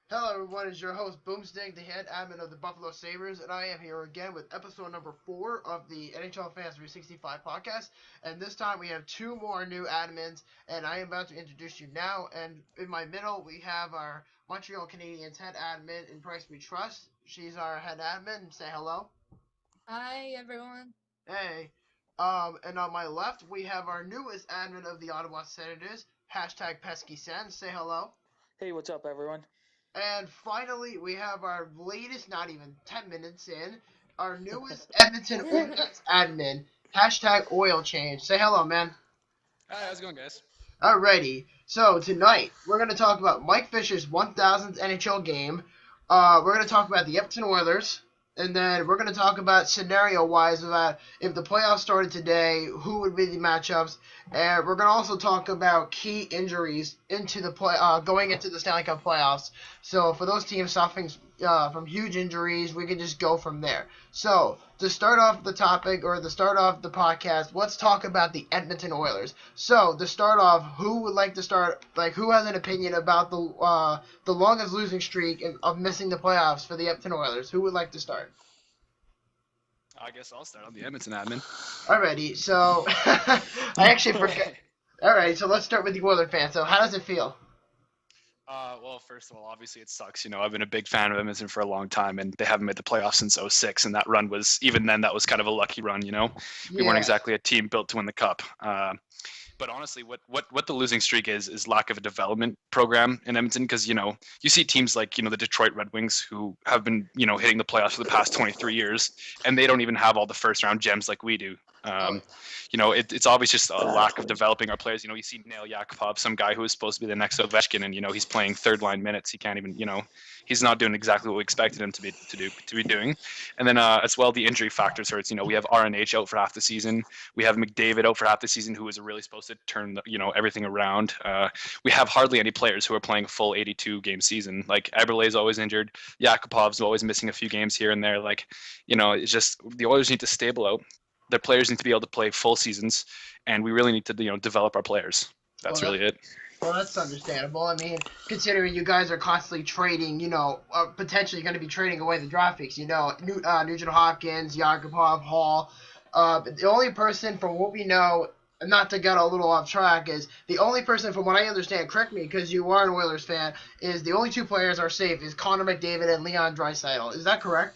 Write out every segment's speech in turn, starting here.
Hello everyone, it's your host Boomstick, the head admin of the Buffalo Sabres, and I am here again with episode number 4 of the NHL Fans365 podcast. And this time we have two more new admins, and I am about to introduce you now. And in my middle, we have our Montreal Canadiens head admin in Price We Trust. She's our head admin. Say hello. Hi, everyone. Hey. And on my left, we have our newest admin of the Ottawa Senators, hashtag Pesky Sen. Say hello. Hey, what's up, everyone? And finally, we have our latest, not even 10 minutes in, our newest Edmonton Oilers admin, hashtag oil change. Say hello, man. Hi, how's it going, guys? Alrighty. So, tonight, we're going to talk about Mike Fisher's 1000th NHL game. We're going to talk about the Edmonton Oilers. And then we're going to talk about scenario-wise about if the playoffs started today, who would be the matchups. And we're going to also talk about key injuries into the going into the Stanley Cup playoffs. So for those teams suffering from huge injuries, we can just go from there. So to start off the topic or to start off the podcast, let's talk about the Edmonton Oilers. So to start off, who would like to start? Like, who has an opinion about the longest losing streak of missing the playoffs for the Edmonton Oilers? Who would like to start? I guess I'll start on the Edmonton admin. Alrighty, so I actually forgot. Alright, so let's start with the Oilers fan. So how does it feel? Well, first of all, obviously it sucks. I've been a big fan of Edmonton for a long time, and they haven't made the playoffs since '06, and that run was, even then, that was kind of a lucky run, We weren't exactly a team built to win the cup. But honestly, what the losing streak is lack of a development program in Edmonton, because you see teams like the Detroit Red Wings who have been hitting the playoffs for the past 23 years, and they don't even have all the first round gems like we do. It's always just a lack of developing our players. You see Nail Yakupov, some guy who is supposed to be the next Ovechkin, and he's playing third line minutes. He can't even he's not doing exactly what we expected him to be doing. And then as well, the injury factors hurts. We have RNH out for half the season. We have McDavid out for half the season, who is really supposed to turn everything around. We have hardly any players who are playing a full 82 game season. Like Eberle's always injured. Yakupov's always missing a few games here and there. It's just the Oilers need to stable out. Their players need to be able to play full seasons, and we really need to develop our players. That's really it. Well, that's understandable. I mean, considering you guys are constantly trading, potentially going to be trading away the draft picks. Nugent Hopkins, Yakupov, Hall. The only person, from what we know, not to get a little off track, is the only person, from what I understand, correct me because you are an Oilers fan, is the only two players are safe is Connor McDavid and Leon Draisaitl. Is that correct?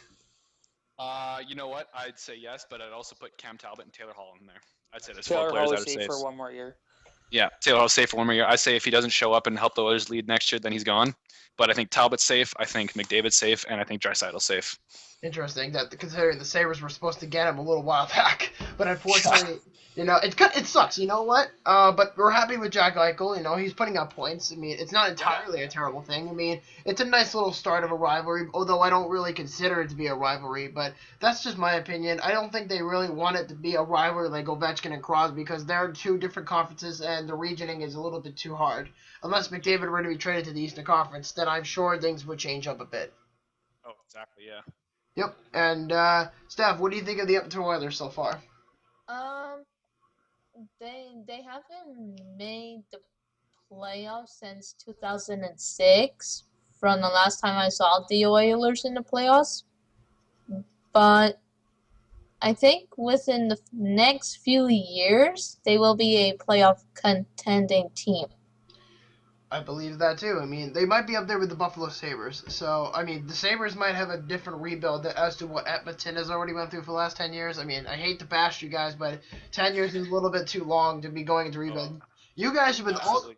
You know what? I'd say yes, but I'd also put Cam Talbot and Taylor Hall in there. I'd say there's Taylor 4 players Hall that is are safe safe. for one more year. Yeah, Taylor Hall's safe for 1 more year. I say if he doesn't show up and help the Oilers lead next year, then he's gone. But I think Talbot's safe. I think McDavid's safe, and I think Draisaitl's safe. Interesting that considering the Sabres were supposed to get him a little while back, but unfortunately, it sucks. You know what? But we're happy with Jack Eichel. He's putting up points. I mean, it's not entirely a terrible thing. I mean, it's a nice little start of a rivalry, although I don't really consider it to be a rivalry. But that's just my opinion. I don't think they really want it to be a rivalry like Ovechkin and Crosby because they're two different conferences and the regioning is a little bit too hard. Unless McDavid were to be traded to the Eastern Conference, then I'm sure things would change up a bit. Oh, exactly, yeah. Yep. And Steph, what do you think of the Edmonton Oilers so far? Um, they haven't made the playoffs since 2006, from the last time I saw the Oilers in the playoffs. But I think within the next few years, they will be a playoff contending team. I believe that too. I mean, they might be up there with the Buffalo Sabres. So, I mean, the Sabres might have a different rebuild as to what Edmonton has already went through for the last 10 years. I mean, I hate to bash you guys, but 10 years is a little bit too long to be going into rebuild. You guys have been all.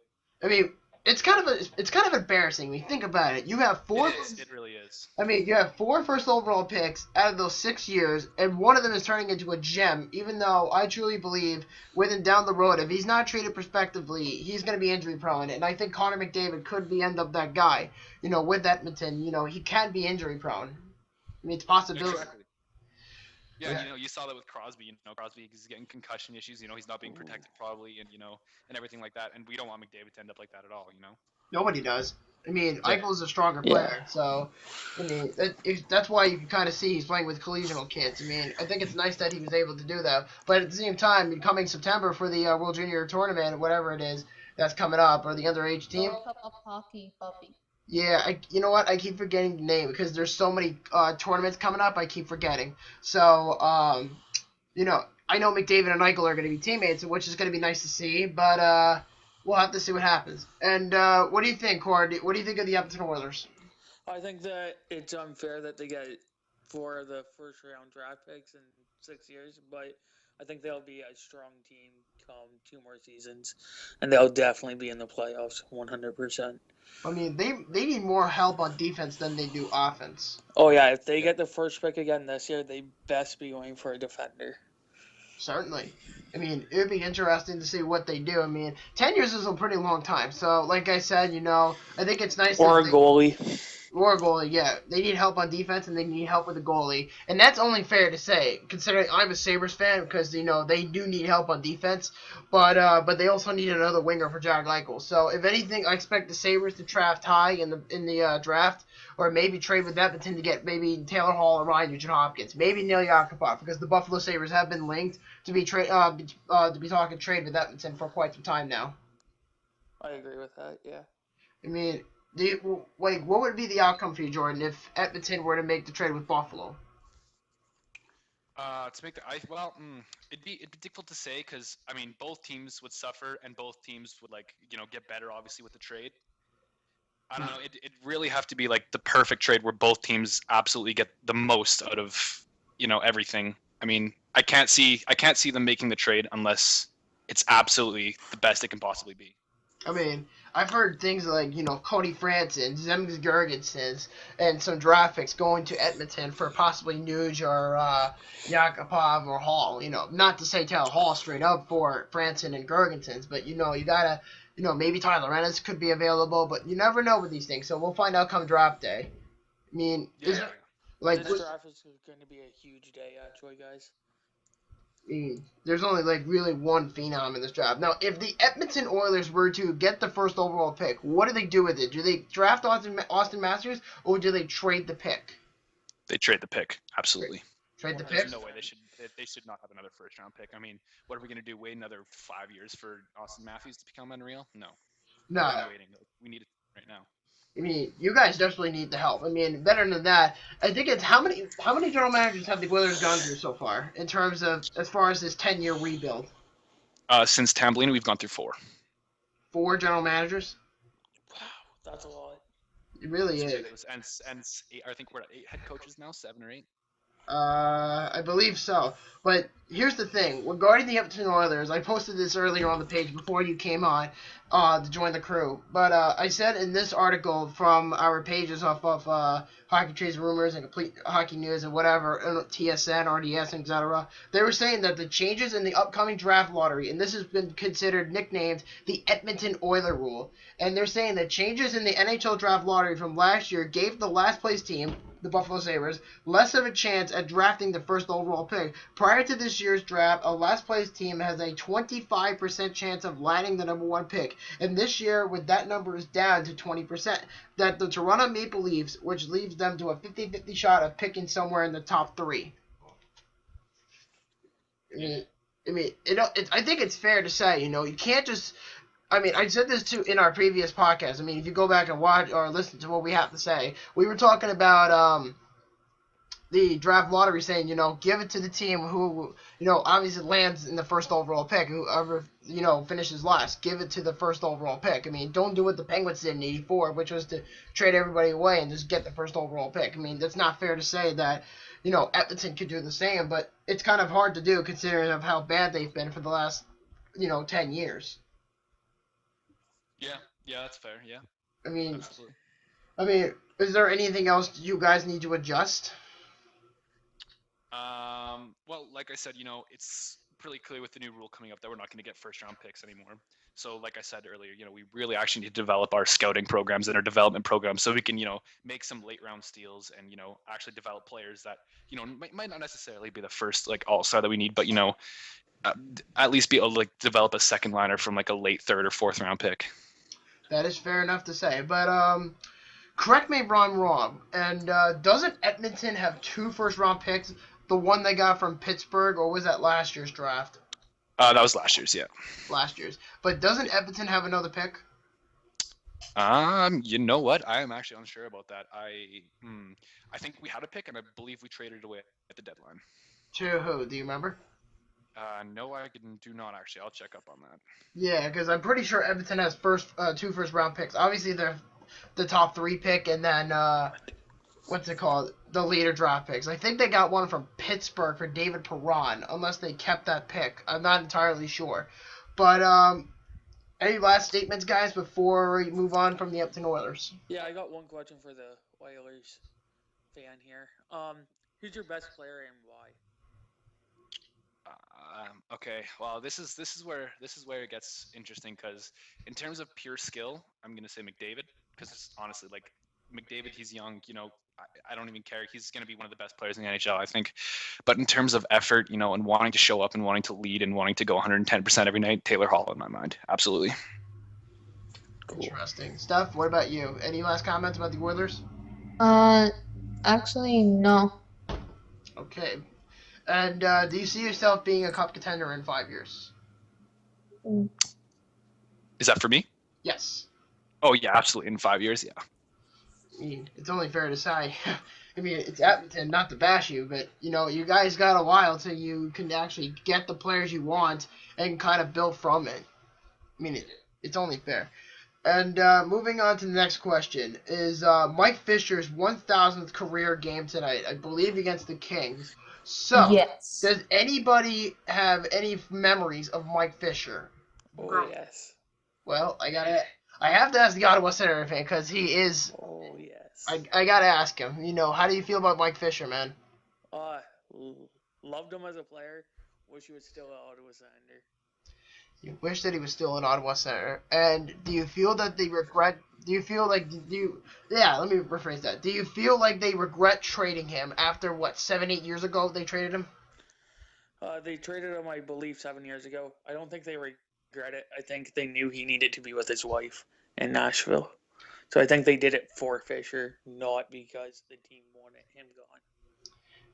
I mean, it's kind of embarrassing when you think about it. You have four. It really is. I mean, you have 4 first overall picks out of those 6 years, and one of them is turning into a gem. Even though I truly believe, within down the road, if he's not treated prospectively, he's going to be injury prone. And I think Connor McDavid could end up that guy. With Edmonton, he can be injury prone. I mean, it's a possibility. Exactly. Yeah, you saw that with Crosby. Crosby is getting concussion issues. He's not being protected properly, and and everything like that. And we don't want McDavid to end up like that at all. Nobody does. I mean, Eichel's a stronger player, so I mean that's why you can kind of see he's playing with collegial kids. I mean, I think it's nice that he was able to do that. But at the same time, coming September for the World Junior Tournament, whatever it is that's coming up, or the underage team. World Cup of Hockey, puppy. Yeah, you know what? I keep forgetting the name because there's so many tournaments coming up. I keep forgetting. So, I know McDavid and Eichel are going to be teammates, which is going to be nice to see. But we'll have to see what happens. And what do you think, Cord? What do you think of the Edmonton Oilers? I think that it's unfair that they get 4 of the first-round draft picks in 6 years, but I think they'll be a strong team come 2 more seasons, and they'll definitely be in the playoffs 100%. I mean, they need more help on defense than they do offense. Oh yeah, if they get the first pick again this year, they best be going for a defender Certainly. I mean, it would be interesting to see what they do. I mean, 10 years is a pretty long time. So, like I said, I think it's nice or that a goalie. or a goalie, yeah. They need help on defense and they need help with the goalie. And that's only fair to say, considering I'm a Sabres fan, because, they do need help on defense. But they also need another winger for Jack Eichel. So, if anything, I expect the Sabres to draft high in the draft, or maybe trade with Edmonton to get maybe Taylor Hall or Ryan Nugent-Hopkins. Maybe Neil Yakupov, because the Buffalo Sabres have been linked to be talking trade with Edmonton for quite some time now. I agree with that. Yeah. I mean, what would be the outcome for you, Jordan, if Edmonton were to make the trade with Buffalo? To make the it'd be difficult to say because I mean both teams would suffer and both teams would get better obviously with the trade. I don't know. It'd really have to be like the perfect trade where both teams absolutely get the most out of everything. I mean, I can't see them making the trade unless it's absolutely the best it can possibly be. I mean, I've heard things like, Cody Franson, Zemgus Girgensons, and some draft picks going to Edmonton for possibly Nuge or Yakupov or Hall. Not to say Taylor Hall straight up for Franson and Girgensons, but, you gotta, maybe Tyler Ennis could be available, but you never know with these things, so we'll find out come draft day. I mean, this draft is going to be a huge day, actually, guys. There's only really one phenom in this draft. Now, if the Edmonton Oilers were to get the first overall pick, what do they do with it? Do they draft Austin Matthews, or do they trade the pick? They trade the pick, absolutely. Trade the pick? There's no way they should not have another first round pick. I mean, what are we going to do? Wait another 5 years for Austin Matthews to become unreal? No. No. We need it right now. I mean, you guys definitely need the help. I mean, better than that, I think it's how many general managers have the Oilers gone through so far in terms of as far as this 10-year rebuild? Since Tambolini, we've gone through 4. 4 general managers? Wow, that's a lot. It really is. And I think we're at 8 head coaches now, 7 or 8. I believe so. But here's the thing. Regarding the Edmonton Oilers, I posted this earlier on the page before you came on to join the crew. But I said in this article from our pages off of Hockey Trades Rumors and Complete Hockey News and whatever, TSN, RDS, etc., they were saying that the changes in the upcoming draft lottery, and this has been considered nicknamed the Edmonton Oiler Rule, and they're saying that changes in the NHL draft lottery from last year gave the last place team, the Buffalo Sabres, less of a chance at drafting the first overall pick. Prior to this year's draft, a last place team has a 25% chance of landing the number 1 pick. And this year, with that number is down to 20%, that the Toronto Maple Leafs, which leaves them to a 50-50 shot of picking somewhere in the top 3. I think it's fair to say, you can't just... I mean, I said this too in our previous podcast. I mean, if you go back and watch or listen to what we have to say, we were talking about the draft lottery saying, give it to the team who, obviously lands in the first overall pick. Whoever, finishes last, give it to the first overall pick. I mean, don't do what the Penguins did in '84, which was to trade everybody away and just get the first overall pick. I mean, that's not fair to say that, Edmonton could do the same, but it's kind of hard to do considering of how bad they've been for the last, 10 years. Yeah, that's fair. Yeah. Absolutely. I mean, is there anything else you guys need to adjust? Well, like I said, it's pretty clear with the new rule coming up that we're not going to get first-round picks anymore. So, like I said earlier, we really actually need to develop our scouting programs and our development programs so we can, make some late-round steals and, actually develop players that, might not necessarily be the first all-star that we need, but at least be able to develop a second liner from a late 3rd or 4th round pick. That is fair enough to say, but correct me if I'm wrong. And doesn't Edmonton have 2 first-round picks? The one they got from Pittsburgh, or was that last year's draft? That was last year's, yeah. Last year's. But doesn't Edmonton have another pick? You know what? I am actually unsure about that. I think we had a pick, and I believe we traded it away at the deadline. To who? Do you remember? No, do not actually. I'll check up on that. Yeah, because I'm pretty sure Edmonton has two first round picks. Obviously, they're the top 3 pick, and then what's it called? The later draft picks. I think they got one from Pittsburgh for David Perron, unless they kept that pick. I'm not entirely sure. But any last statements, guys, before we move on from the Edmonton Oilers? Yeah, I got one question for the Oilers fan here. Who's your best player and why? Okay, well, this is where it gets interesting, because in terms of pure skill, I'm gonna say McDavid, because honestly, like, McDavid, he's young, I don't even care. He's gonna be one of the best players in the NHL, I think. But in terms of effort, and wanting to show up and wanting to lead and wanting to go 110% every night, Taylor Hall in my mind, absolutely. Cool. Interesting. Steph, what about you? Any last comments about the Oilers? Actually, no. Okay. And do you see yourself being a cup contender in 5 years? Is that for me? Yes. Oh yeah, absolutely. In 5 years, yeah. I mean, it's only fair to say. I mean, it's Edmonton, not to bash you, but, you guys got a while till you can actually get the players you want and kind of build from it. I mean, it's only fair. And moving on to the next question is Mike Fisher's 1,000th career game tonight, I believe against the Kings. So, Yes. does anybody have any memories of Mike Fisher? Oh, yes. Well, I have to ask the Ottawa Senator fan, because he is. Oh, yes. I gotta ask him. How do you feel about Mike Fisher, man? Loved him as a player. Wish he was still an Ottawa Senator. You wish that he was still an Ottawa Senator. And do you feel that they regret? Yeah, let me rephrase that. Do you feel like they regret trading him after 7-8 years ago they traded him? They traded him, I believe, 7 years ago. I don't think they regret it. I think they knew he needed to be with his wife in Nashville. So I think they did it for Fisher, not because the team wanted him gone.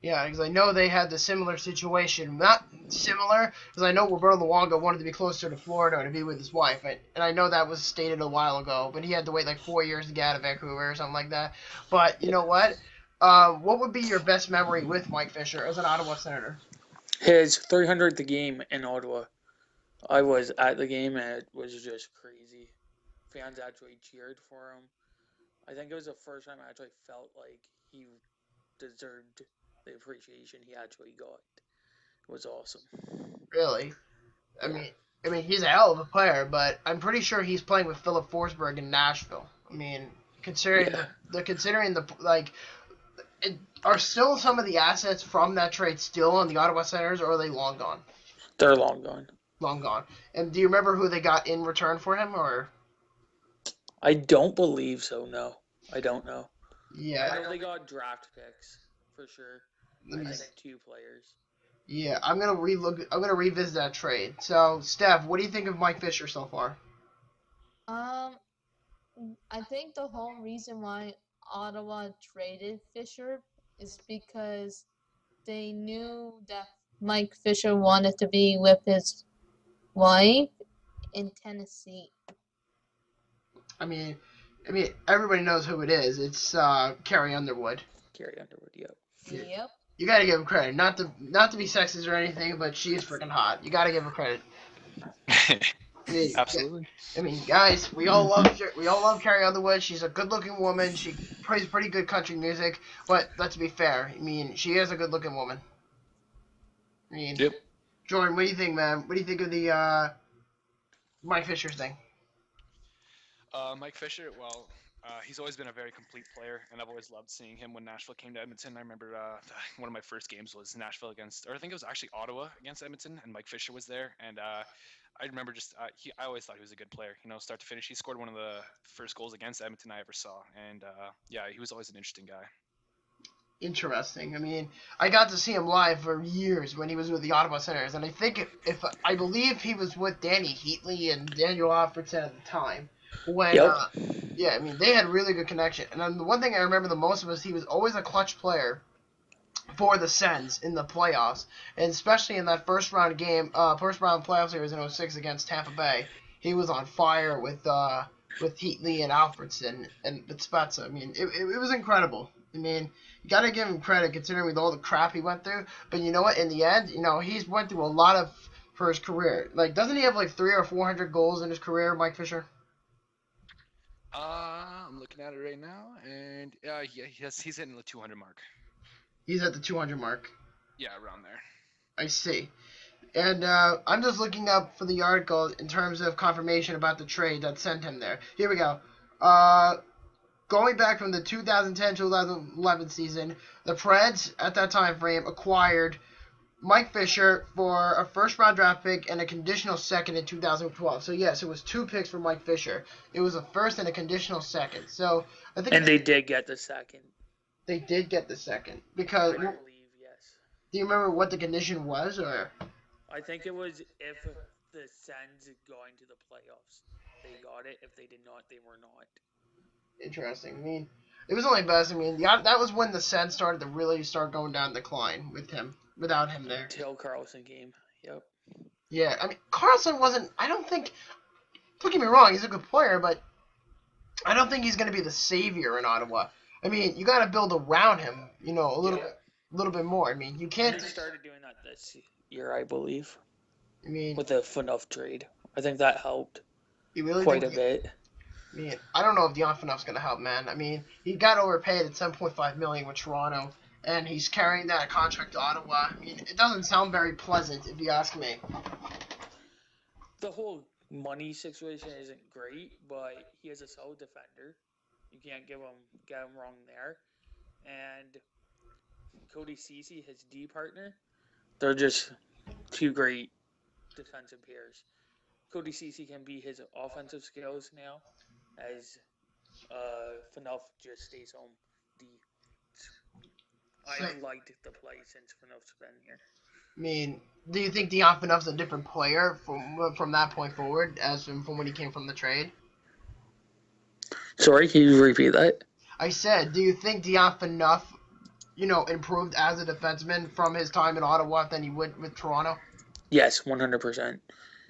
Yeah, because I know they had the similar situation. Not similar, because I know Roberto Luongo wanted to be closer to Florida to be with his wife. And I know that was stated a while ago, but he had to wait like 4 years to get out of Vancouver or something like that. But you know what? What would be your best memory with Mike Fisher as an Ottawa Senator? His 300th game in Ottawa. I was at the game, and it was just crazy. Fans actually cheered for him. I think it was the first time I actually felt like he deserved the appreciation he actually got. It was awesome. Really? I mean, he's a hell of a player, but I'm pretty sure he's playing with Philip Forsberg in Nashville. I mean, considering are still some of the assets from that trade still on the Ottawa Senators, or are they long gone? They're long gone. Long gone. And do you remember who they got in return for him, or? I don't believe so. No, I don't know. Yeah. I know they got draft picks for sure. I think 2 players. Yeah, I'm gonna revisit that trade. So, Steph, what do you think of Mike Fisher so far? I think the whole reason why Ottawa traded Fisher is because they knew that Mike Fisher wanted to be with his wife in Tennessee. I mean, everybody knows who it is. It's Carrie Underwood. Carrie Underwood, yep. Yep. You gotta give him credit. Not to be sexist or anything, but she is freaking hot. You gotta give her credit. Absolutely. I mean, guys, we all love Carrie Underwood. She's a good-looking woman. She plays pretty good country music. But let's be fair. I mean, she is a good-looking woman. I mean, Yep. Jordan, what do you think, man? What do you think of the Mike Fisher thing? Mike Fisher, well, he's always been a very complete player, and I've always loved seeing him when Nashville came to Edmonton. I remember one of my first games was Nashville I think it was actually Ottawa against Edmonton, and Mike Fisher was there, and I remember I always thought he was a good player, start to finish. He scored one of the first goals against Edmonton I ever saw, and yeah, he was always an interesting guy. Interesting. I mean, I got to see him live for years when he was with the Ottawa Senators, and I think I believe he was with Danny Heatley and Daniel Alfredson at the time. When, yeah, I mean, they had really good connection. And then the one thing I remember the most was he was always a clutch player for the Sens in the playoffs, and especially in that first round playoff series in 2006 against Tampa Bay. He was on fire with with Heatley and Alfredson and with Spezza. I mean, it was incredible. I mean, you got to give him credit considering with all the crap he went through. But you know what? In the end, he's went through a lot for his career. Like, doesn't he have like 300 or 400 goals in his career, Mike Fisher? I'm looking at it right now, and yeah, he's hitting the 200 mark. He's at the 200 mark. Yeah, around there. I see. And I'm just looking up for the article in terms of confirmation about the trade that sent him there. Here we go. Going back from the 2010-2011 season, the Preds at that time frame acquired Mike Fisher for a first-round draft pick and a conditional second in 2012. So yes, it was 2 picks for Mike Fisher. It was a first and a conditional second. So I think. And they did get the second. They did get the second because. I believe, yes. Do you remember what the condition was, or? I think it was if the Sens going to the playoffs, they got it. If they did not, they were not. Interesting. I mean, it was only best. I mean, that was when the Sens started to really start going down decline without him there. Until Carlson came. Yep. Yeah, I mean, Carlson wasn't. I don't think. Don't get me wrong, he's a good player, but I don't think he's going to be the savior in Ottawa. I mean, you got to build around him, a little bit more. I mean, you can't. They started doing that this year, I believe. I mean, with the Phaneuf trade, I think that helped really quite a bit. I mean, I don't know if Dion Phaneuf's going to help, man. I mean, he got overpaid at $7.5 million with Toronto, and he's carrying that contract to Ottawa. I mean, it doesn't sound very pleasant, if you ask me. The whole money situation isn't great, but he is a solid defender. You can't get him wrong there. And Cody Ceci, his D partner, they're just 2 great defensive pairs. Cody Ceci can be his offensive skills now, as Phaneuf just stays home D. I liked the play since Phaneuf's been here. I mean, do you think Dion Phaneuf's a different player from that point forward, as from when he came from the trade? Sorry, can you repeat that? I said, do you think Dion Phaneuf, improved as a defenseman from his time in Ottawa than he would with Toronto? Yes, 100%.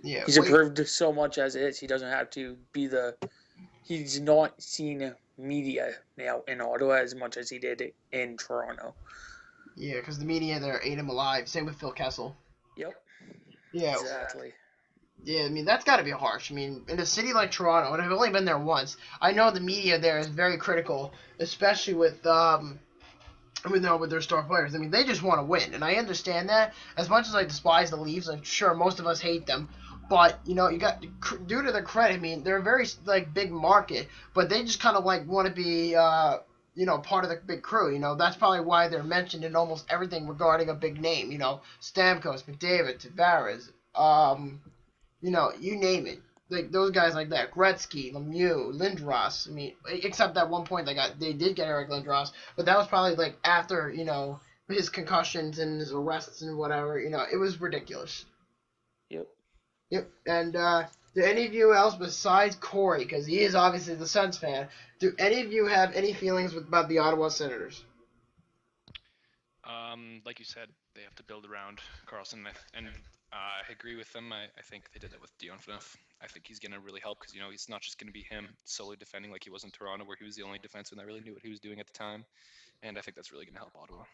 Yeah, he's improved so much as it is. He doesn't have to be he's not seen media now in Ottawa as much as he did in Toronto. Yeah, because the media there ate him alive. Same with Phil Kessel. Yep. Yeah. Exactly. Yeah, I mean, that's got to be harsh. I mean, in a city like Toronto, and I've only been there once, I know the media there is very critical, especially with their star players. I mean, they just want to win, and I understand that. As much as I despise the Leafs, I'm sure most of us hate them. But, you got, due to their credit, I mean, they're a very, big market, but they just kind of, want to be, part of the big crew, That's probably why they're mentioned in almost everything regarding a big name, Stamkos, McDavid, Tavares, you name it. Like, those guys like that, Gretzky, Lemieux, Lindros, I mean, except that one point they did get Eric Lindros, but that was probably, after, his concussions and his arrests and whatever, it was ridiculous. Yep, and do any of you else besides Corey, because he is obviously the Sens fan, do any of you have any feelings about the Ottawa Senators? Like you said, they have to build around Carlson, and I agree with them. I think they did that with Dion Phaneuf. I think he's going to really help because, it's not just going to be him solely defending like he was in Toronto, where he was the only defenseman that really knew what he was doing at the time, and I think that's really going to help Ottawa.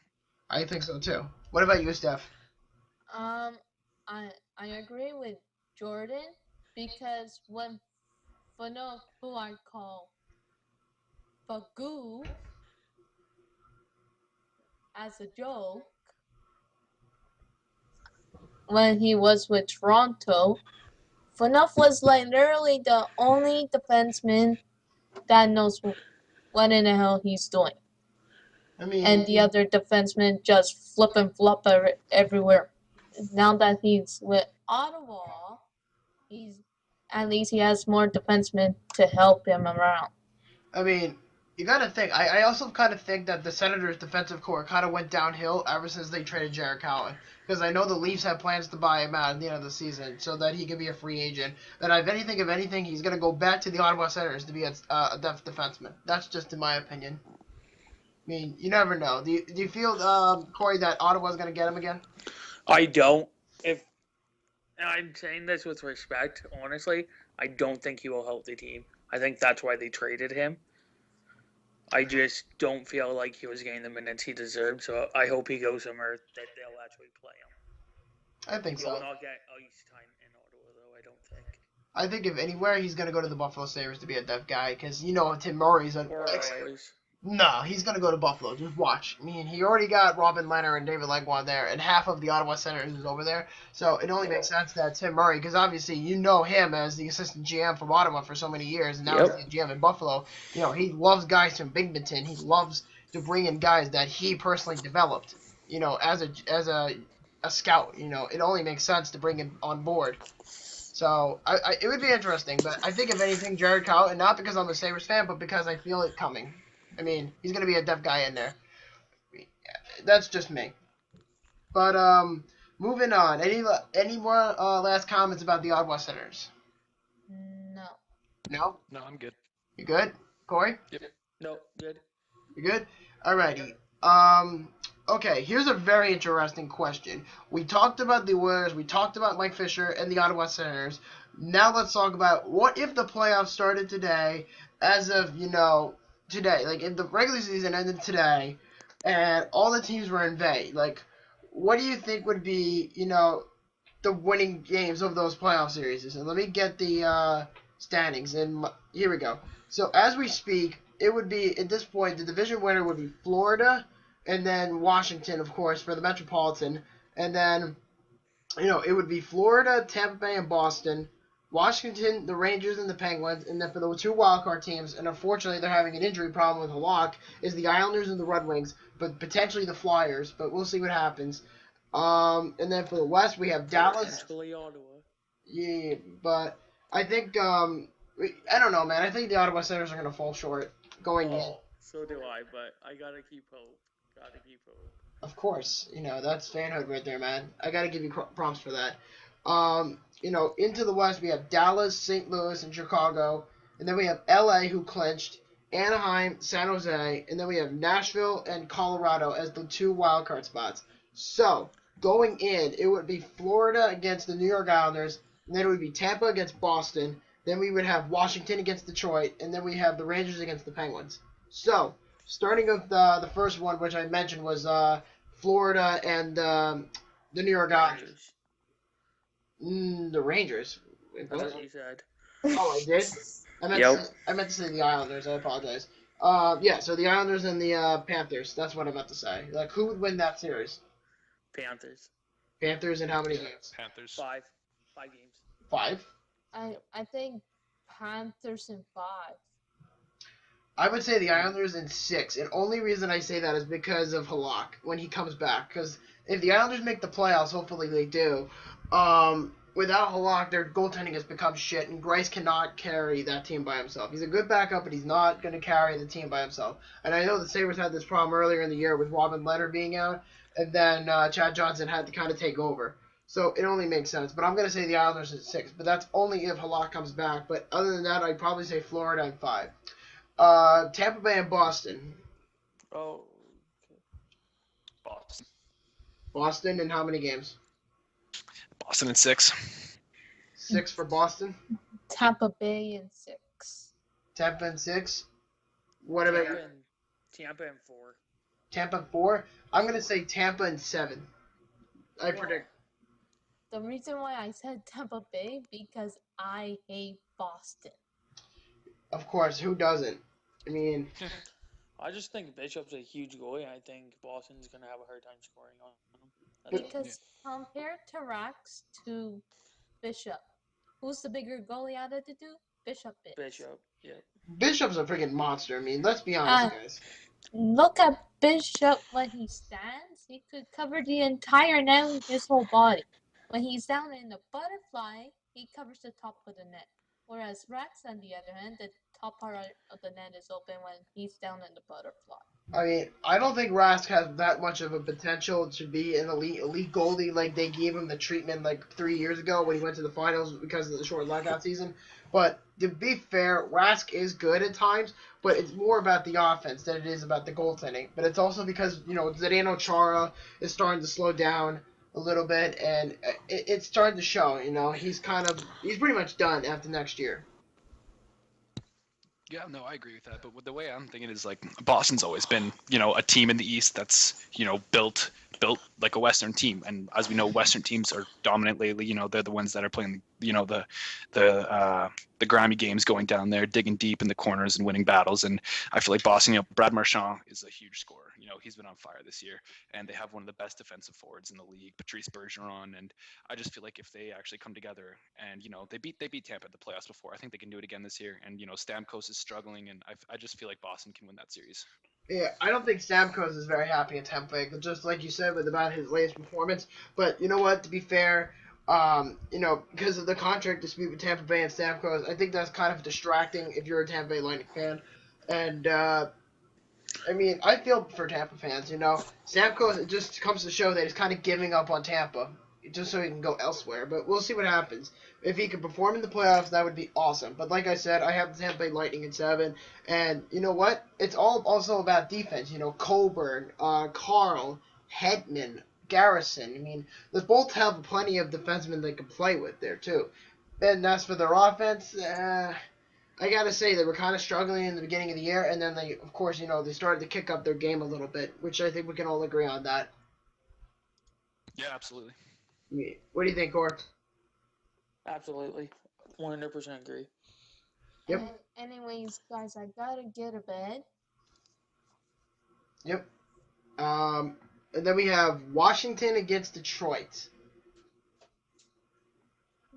I think so too. What about you, Steph? I agree with Jordan, because when Phaneuf, who I call Fagoo as a joke, when he was with Toronto, Phaneuf was literally the only defenseman that knows what in the hell he's doing. I mean, and the other defensemen just flip and flop everywhere. Now that he's with Ottawa, at least he has more defensemen to help him around. I mean, you got to think. I also kind of think that the Senators' defensive core kind of went downhill ever since they traded Jarrett Cowan. Because I know the Leafs have plans to buy him out at the end of the season so that he can be a free agent. And if anything, he's going to go back to the Ottawa Senators to be a defenseman. That's just in my opinion. I mean, you never know. Do you feel, Corey, that Ottawa's going to get him again? I don't. I'm saying this with respect, honestly, I don't think he will help the team. I think that's why they traded him. I just don't feel like he was getting the minutes he deserved, so I hope he goes somewhere that they'll actually play him. I think He will so. not get ice time in Ottawa, though, I don't think. I think if anywhere, he's going to go to the Buffalo Sabres to be a depth guy because, Tim Murray's a... Or Oilers. No, he's going to go to Buffalo. Just watch. I mean, he already got Robin Leonard and David Legwand there, and half of the Ottawa Senators is over there. So it only makes sense that Tim Murray, because obviously you know him as the assistant GM from Ottawa for so many years, and now he's the GM in Buffalo. He loves guys from Binghamton. He loves to bring in guys that he personally developed. As a scout. It only makes sense to bring him on board. So it would be interesting, but I think if anything, Jared Cow, and not because I'm a Sabres fan, but because I feel it coming. I mean, he's going to be a depth guy in there. That's just me. But moving on. Any more last comments about the Ottawa Senators? No. No? No, I'm good. You good? Corey? Yep. No, good. You good? Alrighty. Okay, here's a very interesting question. We talked about the Oilers, we talked about Mike Fisher and the Ottawa Senators. Now let's talk about what if the playoffs started today, as of, today. Like, if the regular season ended today, and all the teams were in Bay, like, what do you think would be, the winning games of those playoff series? And let me get the standings, and here we go. So, as we speak, it would be, at this point, the division winner would be Florida, and then Washington, of course, for the Metropolitan. And then, it would be Florida, Tampa Bay, and Boston. Washington, the Rangers, and the Penguins. And then for the two wildcard teams, and unfortunately they're having an injury problem with Halak, is the Islanders and the Red Wings, but potentially the Flyers. But we'll see what happens. And then for the West, we have Dallas. Potentially Ottawa. Yeah, but I think, I don't know, man. I think the Ottawa Senators are going to fall short going in. So do I, but I gotta keep hope. Of course, that's fanhood right there, man. I gotta give you prompts for that. Into the West we have Dallas, St. Louis, and Chicago, and then we have LA who clinched, Anaheim, San Jose, and then we have Nashville and Colorado as the two wildcard spots. So going in, it would be Florida against the New York Islanders, and then it would be Tampa against Boston. Then we would have Washington against Detroit, and then we have the Rangers against the Penguins. So starting with the first one, which I mentioned, was Florida and the New York Islanders. The Rangers. That's what you said. Oh, I did? I meant to say the Islanders. I apologize. So the Islanders and the Panthers. That's what I meant to say. Like, who would win that series? Panthers. Panthers in how many games? Panthers. 5 games. 5? I think Panthers in 5. I would say the Islanders in 6, and only reason I say that is because of Halak when he comes back. Because if the Islanders make the playoffs, hopefully they do, without Halak, their goaltending has become shit, and Greiss cannot carry that team by himself. He's a good backup, but he's not going to carry the team by himself. And I know the Sabres had this problem earlier in the year with Robin Leonard being out, and then Chad Johnson had to kind of take over. So it only makes sense. But I'm going to say the Islanders in 6, but that's only if Halak comes back. But other than that, I'd probably say Florida in 5. Tampa Bay and Boston. Oh. Okay. Boston. Boston in how many games? Boston in 6. 6 for Boston. Tampa Bay in 6. Tampa in 6. What about Tampa in 4. Tampa in 4? I'm going to say Tampa in 7. I predict. The reason why I said Tampa Bay, because I hate Boston. Of course, who doesn't? I mean, I just think Bishop's a huge goalie. I think Boston's going to have a hard time scoring on him. Because compared to Rax to Bishop, who's the bigger goalie out of the two? Bishop is. Bishop, yeah. Bishop's a freaking monster. I mean, let's be honest, guys. Look at Bishop when he stands. He could cover the entire net with his whole body. When he's down in the butterfly, he covers the top of the net. Whereas Rex, on the other hand, the top part of the net is open when he's down in the butterfly. I mean, I don't think Rask has that much of a potential to be an elite goalie like they gave him the treatment like 3 years ago when he went to the finals because of the short lockout season. But to be fair, Rask is good at times, but it's more about the offense than it is about the goaltending. But it's also because, Zdeno Chara is starting to slow down a little bit, and it's starting to show, he's pretty much done after next year. Yeah, no, I agree with that. But the way I'm thinking is like Boston's always been, a team in the East that's, built like a Western team. And as we know, Western teams are dominant lately. They're the ones that are playing, the grimy games, going down there, digging deep in the corners and winning battles. And I feel like Boston, Brad Marchand is a huge scorer. He's been on fire this year, and they have one of the best defensive forwards in the league, Patrice Bergeron. And I just feel like if they actually come together and they beat Tampa at the playoffs before, I think they can do it again this year. And Stamkos is struggling, and I just feel like Boston can win that series. Yeah, I don't think Stamkos is very happy in Tampa, just like you said with about his latest performance. But you know what? To be fair, because of the contract dispute with Tampa Bay and Stamkos, I think that's kind of distracting if you're a Tampa Bay Lightning fan. And I mean, I feel for Tampa fans. Stamkos, it just comes to show that he's kind of giving up on Tampa just so he can go elsewhere. But we'll see what happens. If he can perform in the playoffs, that would be awesome. But like I said, I have the Tampa Bay Lightning in 7. And you know what? It's all also about defense. Coburn, Carl, Hedman, Garrison. I mean, they both have plenty of defensemen they can play with there, too. And as for their offense, I gotta say they were kind of struggling in the beginning of the year, and then they, of course, they started to kick up their game a little bit, which I think we can all agree on that. Yeah, absolutely. What do you think, Cor? Absolutely, 100% agree. Yep. Anyways, guys, I gotta get to bed. Yep. And then we have Washington against Detroit.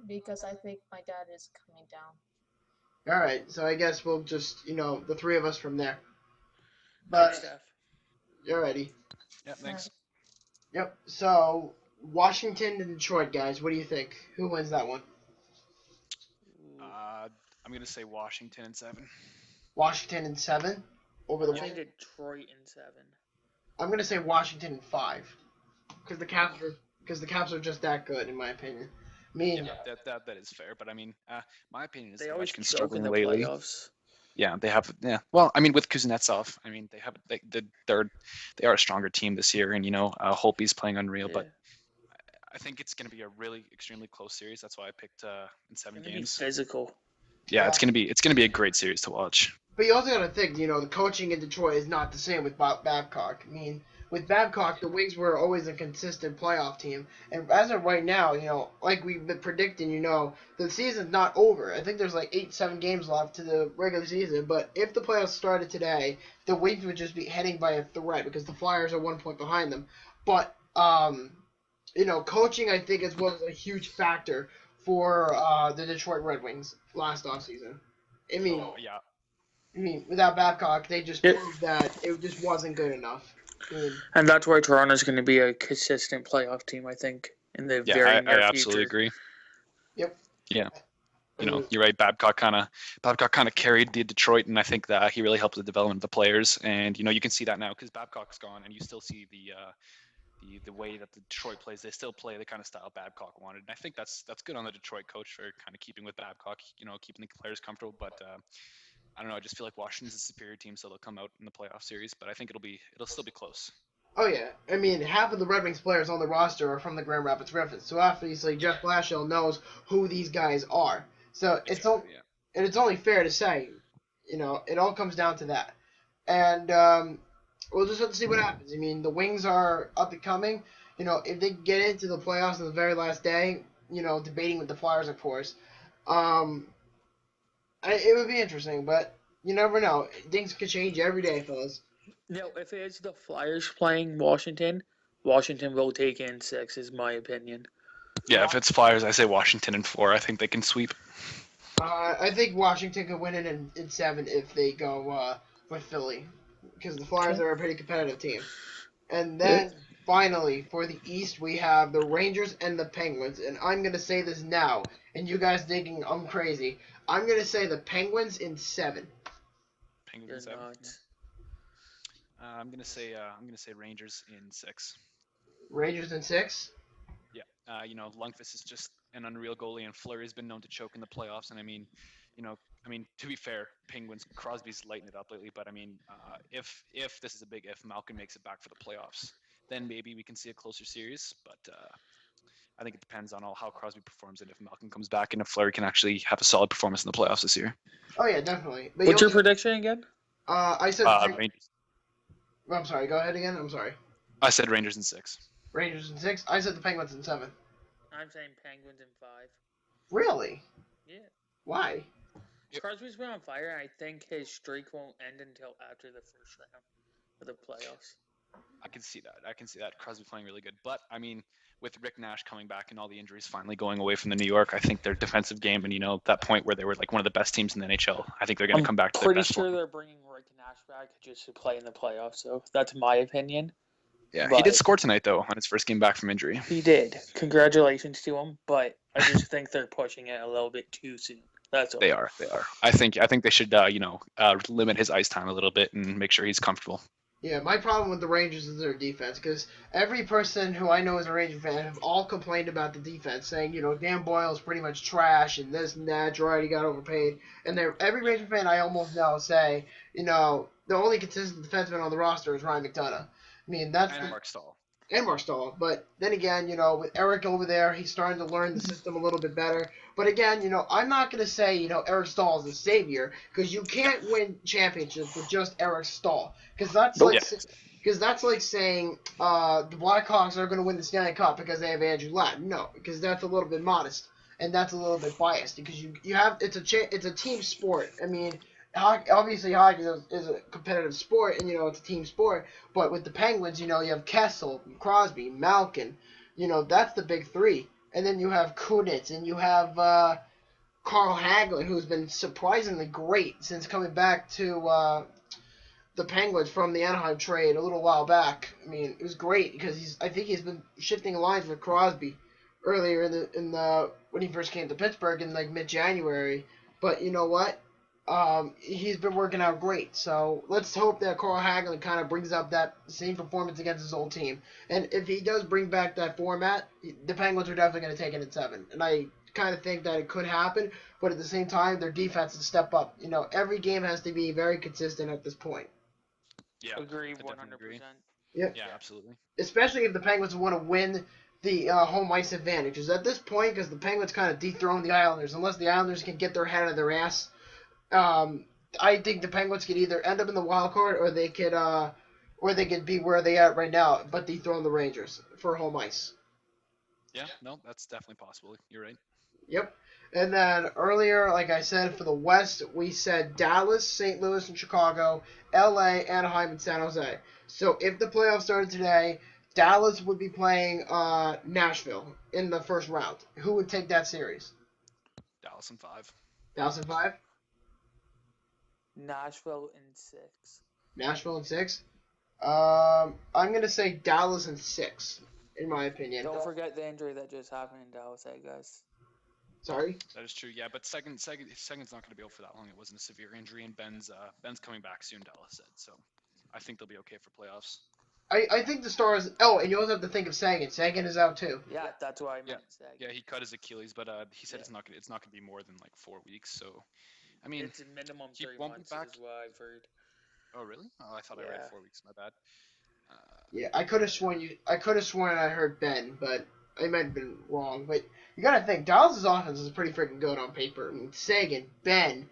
Because I think my dad is coming down. All right, so I guess we'll just, the three of us from there. Thanks, But Steph. you're ready. Yeah, thanks. Yep. So Washington and Detroit, guys. What do you think? Who wins that one? I'm gonna say Washington in 7. Washington in 7 over the I Wings. think Detroit in 7. I'm gonna say Washington in 5 because the Caps are just that good in my opinion. I mean, Yeah, that is fair. But I mean, my opinion is They the always Ovechkin's choke in struggling the lately. playoffs. Yeah, they have. Yeah, well, I mean, with Kuznetsov, I mean, they are a stronger team this year, and Holtby's playing unreal. Yeah. But I think it's going to be a really extremely close series. That's why I picked in 7 It's gonna be games. physical. Yeah, Yeah. it's gonna be a great series to watch. but you also gotta think, the coaching in Detroit is not the same with Babcock. I mean, with Babcock, the Wings were always a consistent playoff team, and as of right now, like we've been predicting, the season's not over. I think there's like 7 games left to the regular season, but if the playoffs started today, the Wings would just be heading by a thread because the Flyers are 1 point behind them. But coaching I think was a huge factor for the Detroit Red Wings last offseason. I mean, Yeah, without Babcock, they just Yeah. proved that it just wasn't good enough. And that's why Toronto's going to be a consistent playoff team, I think, in the very near I absolutely future. agree. Yep. Yeah. You're right. Babcock kind of carried the Detroit, and I think that he really helped the development of the players. And you can see that now because Babcock's gone, and you still see the way that the Detroit plays. They still play the kind of style Babcock wanted, and I think that's good on the Detroit coach for kind of keeping with Babcock. Keeping the players comfortable. But I don't know. I just feel like Washington's a superior team, so they'll come out in the playoff series. But I think it'll still be close. Oh yeah, I mean half of the Red Wings players on the roster are from the Grand Rapids Griffins, so obviously Jeff Blashill knows who these guys are. So it's only fair to say, it all comes down to that, and we'll just have to see what happens. I mean, the Wings are up and coming. If they get into the playoffs on the very last day, debating with the Flyers, of course, it would be interesting, but you never know. Things could change every day, fellas. No, if it's the Flyers playing Washington, Washington will take in 6, is my opinion. Yeah, if it's Flyers, I say Washington in 4. I think they can sweep. I think Washington could win it in 7 if they go with Philly, because the Flyers are a pretty competitive team. And then finally for the East, we have the Rangers and the Penguins, and I'm gonna say this now, and you guys thinking I'm crazy. I'm gonna say the Penguins in 7. Penguins You're in 7. not. I'm gonna say Rangers in 6. Rangers in 6. Yeah, Lundqvist is just an unreal goalie, and Fleury's been known to choke in the playoffs. And I mean, to be fair, Penguins Crosby's lighting it up lately. But I mean, if this is a big if, Malkin makes it back for the playoffs, then maybe we can see a closer series. But I think it depends on how Crosby performs and if Malkin comes back and if Fleury can actually have a solid performance in the playoffs this year. Oh yeah, definitely. But What's your prediction again? I said. Rangers. I'm sorry. Go ahead again. I'm sorry. I said Rangers in 6. Rangers in 6. I said the Penguins in 7. I'm saying Penguins in 5. Really? Yeah. Why? Yep. Crosby's been on fire, and I think his streak won't end until after the first round of the playoffs. I can see that. Crosby playing really good. But, I mean, with Rick Nash coming back and all the injuries finally going away from the New York, I think their defensive game and, that point where they were like one of the best teams in the NHL, I think they're going to come back to their best I'm pretty sure form. they're bringing Rick Nash back just to play in the playoffs, so that's my opinion. Yeah, he did score tonight, though, on his first game back from injury. He did. Congratulations to him, but I just think they're pushing it a little bit too soon. That's all. They are. I think they should, limit his ice time a little bit and make sure he's comfortable. Yeah, my problem with the Rangers is their defense, because every person who I know is a Ranger fan have all complained about the defense, saying, Dan Boyle's pretty much trash, and this and that, Girardi got overpaid, and every Ranger fan I almost know say, the only consistent defenseman on the roster is Ryan McDonough. I mean, that's And Mark Stahl. And Mark Stahl. But then again, with Eric over there, he's starting to learn the system a little bit better. But again, I'm not going to say, Eric Stahl is the savior, because you can't win championships with just Eric Stahl. Because that's like saying the Blackhawks are going to win the Stanley Cup because they have Andrew Ladd. No, because that's a little bit modest. And that's a little bit biased, because it's a team sport. I mean, obviously hockey is a competitive sport, and it's a team sport. But with the Penguins, you have Kessel, Crosby, Malkin. That's the big three. And then you have Kunitz, and you have Carl Hagelin, who's been surprisingly great since coming back to the Penguins from the Anaheim trade a little while back. I mean, it was great because I think he's been shifting lines with Crosby earlier in the when he first came to Pittsburgh in like mid-January. But you know what? He's been working out great. So let's hope that Carl Hagelin kind of brings up that same performance against his old team. And if he does bring back that format, the Penguins are definitely going to take it at 7. And I kind of think that it could happen, but at the same time, their defense will step up. Every game has to be very consistent at this point. Yeah, agree, 100%. Yep. Yeah, absolutely. Especially if the Penguins want to win the home ice advantage. Because at this point, because the Penguins kind of dethroned the Islanders, unless the Islanders can get their head out of their ass, I think the Penguins could either end up in the wild card or they could be where they are right now, but dethrone the Rangers for home ice. Yeah, no, that's definitely possible. You're right. Yep. And then earlier, like I said, for the West, we said Dallas, St. Louis, and Chicago, LA, Anaheim, and San Jose. So if the playoffs started today, Dallas would be playing Nashville in the first round. Who would take that series? Dallas in 5. Dallas in 5? Nashville in 6. Nashville in 6? I'm going to say Dallas in 6, in my opinion. Don't forget the injury that just happened in Dallas, guys. Sorry? That is true, yeah, but second's not going to be out for that long. It wasn't a severe injury, and Ben's coming back soon, Dallas said. So I think they'll be okay for playoffs. I think the Stars... Oh, and you also have to think of Sagan. Sagan is out, too. Yeah, that's what I meant. Sagan. Yeah, he cut his Achilles, but he said it's not going to be more than like 4 weeks. So, I mean, it's a minimum 3 won't months be back. is what I've heard. Oh, really? Oh, I thought I read 4 weeks. My bad. Yeah, I could have sworn I heard Ben, but I might have been wrong. But you gotta think, Dallas' offense is pretty freaking good on paper. I mean, Sagan, Ben,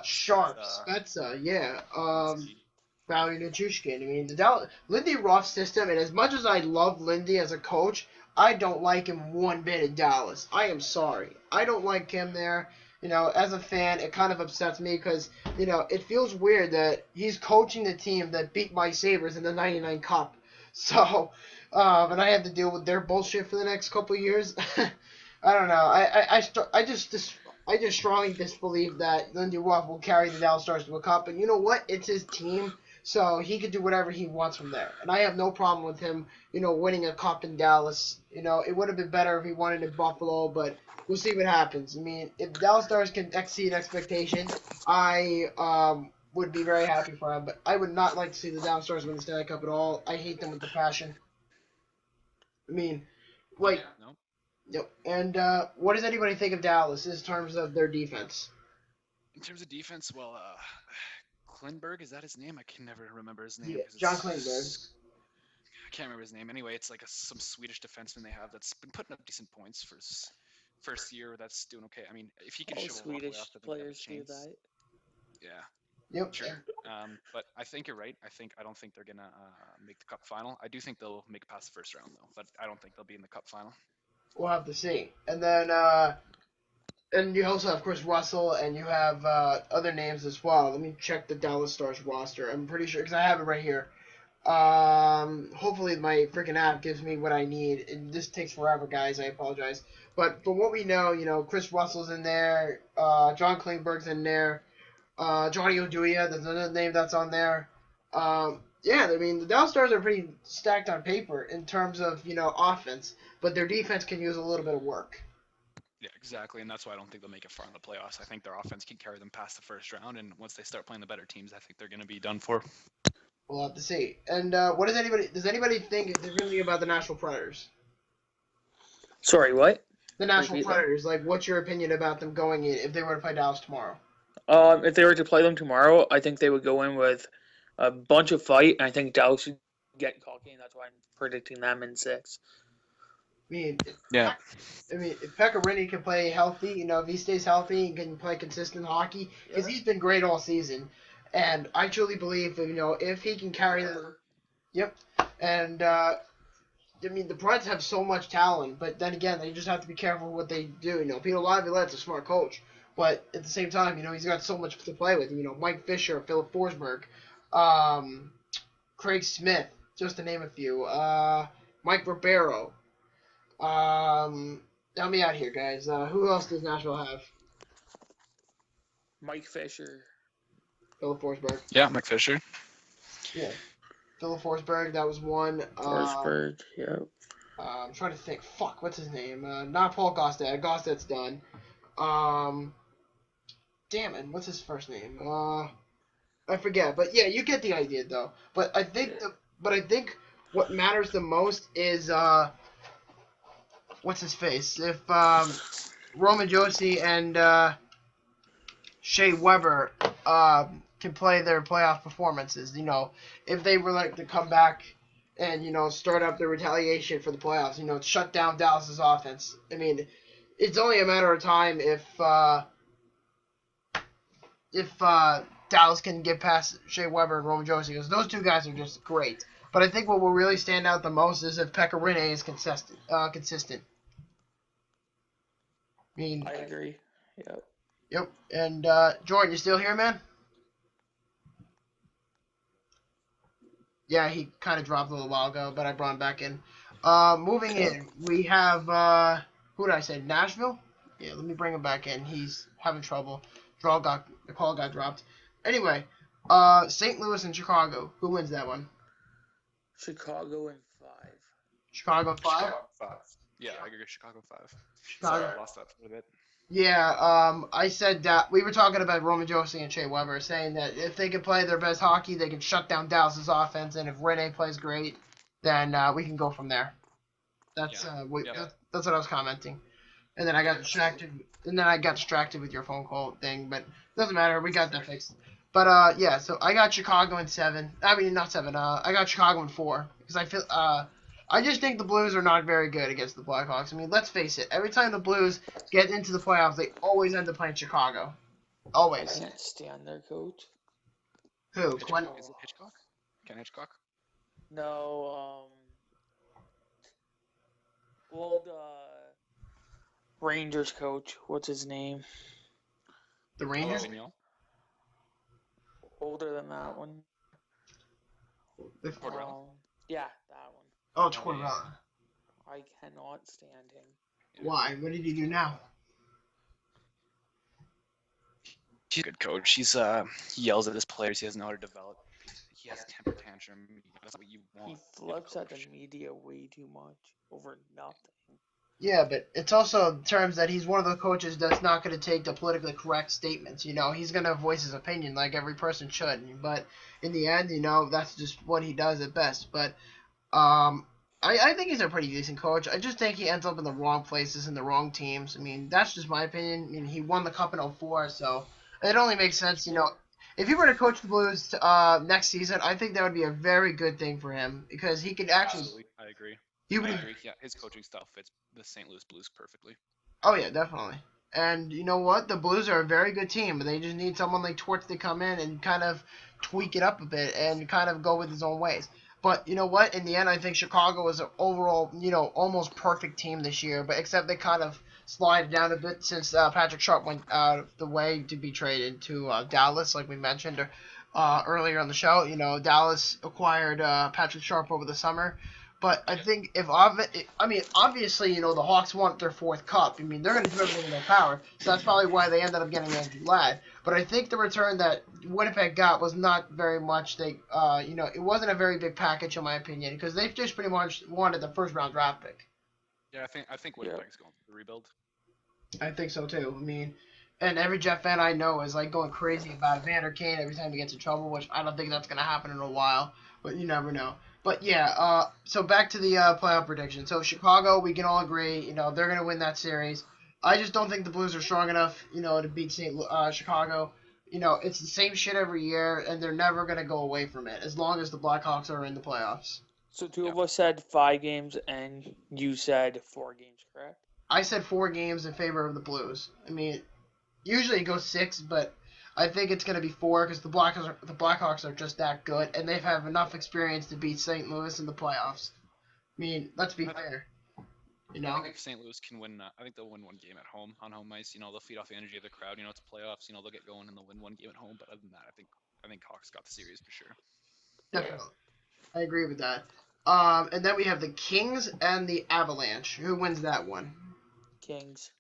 Sharp, Spezza, yeah, Valerie Nichushkin. I mean, the Lindy Ruff's system, and as much as I love Lindy as a coach, I don't like him one bit in Dallas. I am sorry. I don't like him there. As a fan, it kind of upsets me because, it feels weird that he's coaching the team that beat my Sabres in the 99 Cup. So, and I have to deal with their bullshit for the next couple of years. I don't know. I just strongly disbelieve that Lindy Ruff will carry the Dallas Stars to a cup. And you know what? It's his team, so he can do whatever he wants from there. And I have no problem with him, winning a cup in Dallas. It would have been better if he won it in Buffalo, but we'll see what happens. I mean, if the Dallas Stars can exceed expectations, I would be very happy for him. But I would not like to see the Dallas Stars win the Stanley Cup at all. I hate them with the passion. I mean, like, No. yep. And what does anybody think of Dallas in terms of their defense? In terms of defense, well, Klingberg, is that his name? I can never remember his name. Yeah, John Klingberg. can't remember his name. Anyway, it's like some Swedish defenseman they have that's been putting up decent points for his first year. That's doing okay. I mean, if he can All show up Swedish playoff, I think they have a players do chance. that. Yeah, Yep. sure. But I think you're right. I don't think they're gonna make the cup final. I do think they'll make it past the first round though, but I don't think they'll be in the cup final. We'll have to see. And then, and you also have Chris Russell, and you have other names as well. Let me check the Dallas Stars roster. I'm pretty sure, because I have it right here. Hopefully my freaking app gives me what I need. This takes forever, guys. I apologize. But from what we know, Chris Russell's in there. John Klingberg's in there. Johnny Oduya, there's another name that's on there. Yeah, I mean, the Dallas Stars are pretty stacked on paper in terms of, offense. But their defense can use a little bit of work. Yeah, exactly, and that's why I don't think they'll make it far in the playoffs. I think their offense can carry them past the first round, and once they start playing the better teams, I think they're going to be done for. We'll have to see. And what does anybody think they're really about the Nashville Predators? Sorry, what? The Nashville Predators, like, what's your opinion about them going in if they were to play Dallas tomorrow? If they were to play them tomorrow, I think they would go in with a bunch of fight, and I think Dallas would get cocky, and that's why I'm predicting them in 6. Yeah. If Pekka Rinne can play healthy, if he stays healthy and can play consistent hockey, because he's been great all season, and I truly believe, if he can carry them, yep, and the Preds have so much talent, but then again, they just have to be careful what they do. Peter Laviolette's a smart coach, but at the same time, he's got so much to play with. Mike Fisher, Philip Forsberg, Craig Smith, just to name a few, Mike Ribeiro. Help me out here, guys. Who else does Nashville have? Mike Fisher. Philip Forsberg. Yeah, Mike Fisher. Yeah. Philip Forsberg, that was one. Forsberg, yeah. I'm trying to think. Fuck, what's his name? Not Paul Gaustad. Gaustad's done. Damn it, what's his first name? I forget. But yeah, you get the idea, though. But I think what matters the most is what's his face? If Roman Josi and Shea Weber can play their playoff performances, if they were like to come back and start up the retaliation for the playoffs, shut down Dallas's offense. I mean, it's only a matter of time if Dallas can get past Shea Weber and Roman Josi, because those two guys are just great. But I think what will really stand out the most is if Pekka Rinne is consistent. I agree. Yep. Yep. And Jordan, you still here, man? Yeah, he kind of dropped a little while ago, but I brought him back in. Moving in, we have who did I say? Nashville? Yeah, let me bring him back in. He's having trouble. The call got dropped. Anyway, St. Louis and Chicago. Who wins that one? Chicago in 5. Chicago 5? Chicago 5. Yeah, I agree. Chicago 5. Chicago. Sorry, I lost that for a bit. Yeah, I said that we were talking about Roman Josi and Shea Weber, saying that if they can play their best hockey, they can shut down Dallas's offense, and if Rinne plays great, then we can go from there. That's that's what I was commenting. And then I got distracted. With your phone call thing, but it doesn't matter. We got that fixed. But yeah, so I got Chicago in 7. I mean, not 7. I got Chicago in 4 because I feel I just think the Blues are not very good against the Blackhawks. I mean, let's face it. Every time the Blues get into the playoffs, they always end up playing Chicago. Always. I can't stand their coach. Who? Is it Hitchcock? Ken Hitchcock? No, old Rangers coach. What's his name? The Rangers? Older than that one. Yeah, that one. Oh, Tortorella. I cannot stand him. Why? What did he do now? He's a good coach. He yells at his players. He doesn't know how to develop. He has a temper tantrum. That's what you want. He flips at the media way too much over nothing. Yeah, but it's also in terms that he's one of the coaches that's not going to take the politically correct statements. He's going to voice his opinion like every person should. But in the end, that's just what he does at best. But I think he's a pretty decent coach. I just think he ends up in the wrong places and the wrong teams. I mean, that's just my opinion. I mean, he won the Cup in 2004, so it only makes sense, if he were to coach the Blues next season, I think that would be a very good thing for him because he could actually. Absolutely, I agree. He would. I agree. Yeah, his coaching style fits the St. Louis Blues perfectly. Oh yeah, definitely. And you know what? The Blues are a very good team, but they just need someone like Torts to come in and kind of tweak it up a bit and kind of go with his own ways. But you know what? In the end, I think Chicago was an overall, almost perfect team this year. But except they kind of slide down a bit since Patrick Sharp went out of the way to be traded to Dallas, like we mentioned earlier on the show. Dallas acquired Patrick Sharp over the summer. But I think obviously, the Hawks want their fourth cup. They're going to do everything in their power. So that's probably why they ended up getting Andrew Ladd. But I think the return that Winnipeg got was not very much. It wasn't a very big package in my opinion because they just pretty much wanted the first round draft pick. Yeah, I think Winnipeg's going through the rebuild. I think so too. And every Jet fan I know is like going crazy about Vander Kane every time he gets in trouble, which I don't think that's going to happen in a while. But you never know. But yeah, so back to the playoff prediction. So Chicago, we can all agree, they're going to win that series. I just don't think the Blues are strong enough, to beat Chicago. It's the same shit every year, and they're never going to go away from it as long as the Blackhawks are in the playoffs. So two of us said 5 games, and you said 4 games, correct? I said 4 games in favor of the Blues. Usually it goes 6, but I think it's going to be 4 because the Blackhawks are just that good, and they have enough experience to beat St. Louis in the playoffs. Let's be fair. I think if St. Louis can win, I think they'll win 1 game at home on home ice. They'll feed off the energy of the crowd. It's playoffs. They'll get going and they'll win 1 game at home. But other than that, I think Hawks got the series for sure. Definitely, I agree with that. And then we have the Kings and the Avalanche. Who wins that one? Kings.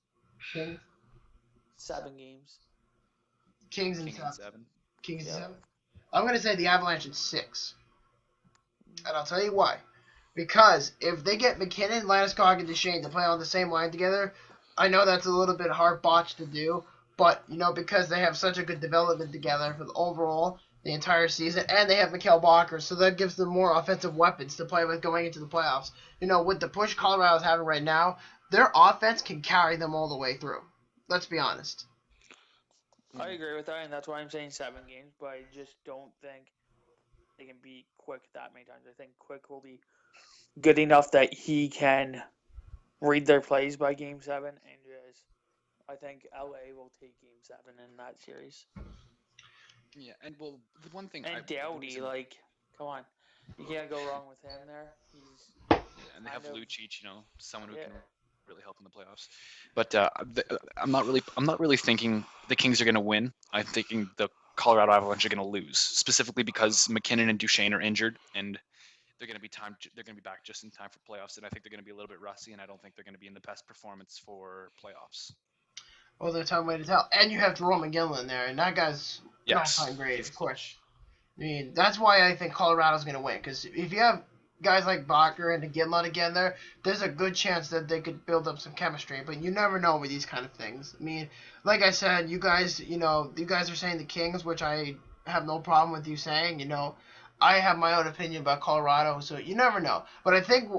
7 games. Kings in King 7. Kings in Yeah. 7. I'm going to say the Avalanche in 6. And I'll tell you why. Because if they get McKinnon, Landeskog, and Duchesne to play on the same line together, I know that's a little bit hard botch to do, but, because they have such a good development together for the entire season, and they have Mikhail Bakker, so that gives them more offensive weapons to play with going into the playoffs. With the push Colorado's having right now, their offense can carry them all the way through. Let's be honest. I agree with that, and that's why I'm saying 7 games, but I just don't think they can beat Quick that many times. I think Quick will be good enough that he can read their plays by Game 7, and I think LA will take Game 7 in that series. Yeah, and the one thing. And Doughty, come on, you can't go wrong with him there. And they have Lucic, someone who can really help in the playoffs. But I'm not really thinking the Kings are going to win. I'm thinking the Colorado Avalanche are going to lose, specifically because McKinnon and Duchesne are injured, and they're going to be back just in time for playoffs. And I think they're going to be a little bit rusty, and I don't think they're going to be in the best performance for playoffs. Well, there's time way to tell. And you have Jerome McGinley in there, and that guy's not playing great, of course. That's why I think Colorado's going to win, because if you have guys like Bakker and McGinley again there's a good chance that they could build up some chemistry, but you never know with these kind of things. Like I said, you guys are saying the Kings, which I have no problem with you saying. I have my own opinion about Colorado, so you never know. But I think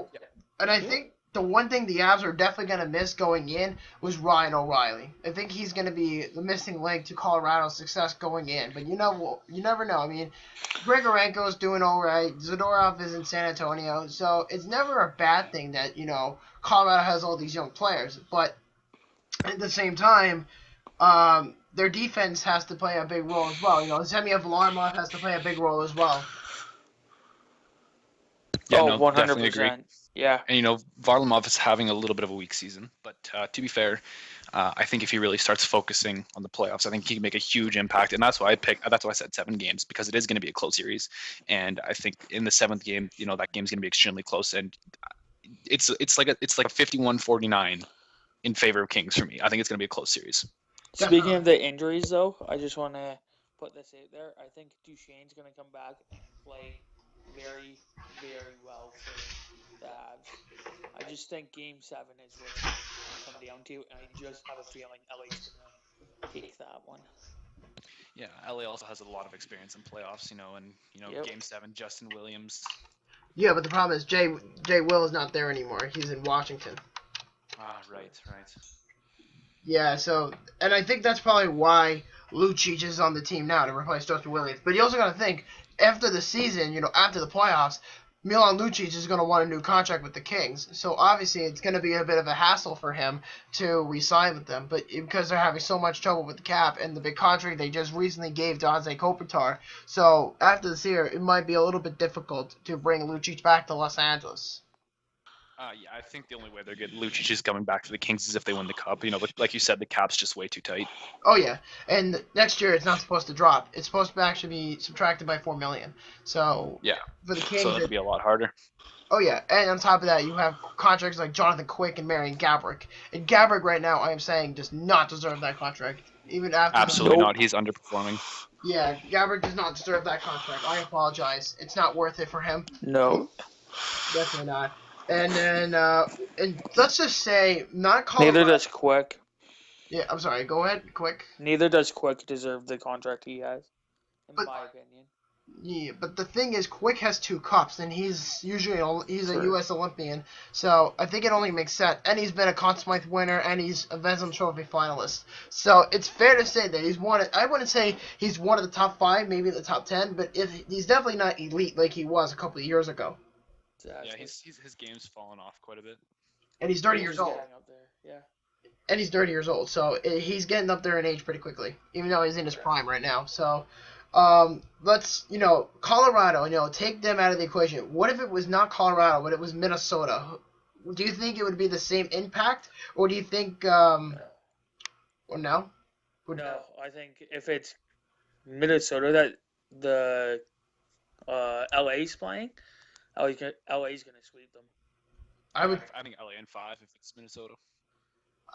the one thing the Avs are definitely going to miss going in was Ryan O'Reilly. I think he's going to be the missing link to Colorado's success going in. But you never know. Grigorenko's doing all right. Zadorov is in San Antonio. So it's never a bad thing that, Colorado has all these young players. But at the same time, their defense has to play a big role as well. Semyon Varlamov has to play a big role as well. Yeah, 100%. Definitely agree. Yeah. And, Varlamov is having a little bit of a weak season. But to be fair, I think if he really starts focusing on the playoffs, I think he can make a huge impact. And that's why I said 7 games, because it is going to be a close series. And I think in the 7th game, that game's going to be extremely close. And it's like a 51-49 in favor of Kings for me. I think it's going to be a close series. Speaking of the injuries, though, I just want to put this out there. I think Duchesne's going to come back and play very, very well for the Avs. I just think Game 7 is what it's going to come down to, and I just have a feeling LA's going to take that one. Yeah, LA also has a lot of experience in playoffs, Game 7, Justin Williams. Yeah, but the problem is Jay Will is not there anymore. He's in Washington. Ah, right. Yeah, and I think that's probably why Lucic is on the team now to replace Justin Williams. But you also got to think, after the season, after the playoffs, Milan Lucic is going to want a new contract with the Kings. So obviously it's going to be a bit of a hassle for him to re-sign with them. But because they're having so much trouble with the cap and the big contract they just recently gave Donze Kopitar, so after this year, it might be a little bit difficult to bring Lucic back to Los Angeles. Yeah, I think the only way they're getting Lucic is coming back to the Kings is if they win the cup. But like you said, the cap's just way too tight. Oh yeah, and next year it's not supposed to drop. It's supposed to actually be subtracted by $4 million. So yeah, for the Kings, so it'll be a lot harder. Oh yeah, and on top of that, you have contracts like Jonathan Quick and Marion Gaborik. And Gaborik right now, I am saying, does not deserve that contract, even after. Absolutely not. He's underperforming. Yeah, Gaborik does not deserve that contract. I apologize. It's not worth it for him. No. Definitely not. And then, and let's just say, not Colorado. Neither does Quick. Yeah, I'm sorry. Go ahead, Quick. Neither does Quick deserve the contract he has, in my opinion. Yeah, but the thing is, Quick has 2 cups, and he's usually a Sure. U.S. Olympian, so I think it only makes sense. And he's been a Conn Smythe winner, and he's a Vezina Trophy finalist. So it's fair to say that he's one. I wouldn't say he's one of the top 5, maybe the top 10, but he's definitely not elite like he was a couple of years ago. Exactly. Yeah, his game's fallen off quite a bit. And he's 30 years old. Up there. Yeah. And he's 30 years old, so he's getting up there in age pretty quickly, even though he's in his prime right now. So. Let's, Colorado, take them out of the equation. What if it was not Colorado, but it was Minnesota? Do you think it would be the same impact, or do you think, or no? No, I think if it's Minnesota that the LA's playing, LA's gonna sweep them. I think LA in 5 if it's Minnesota.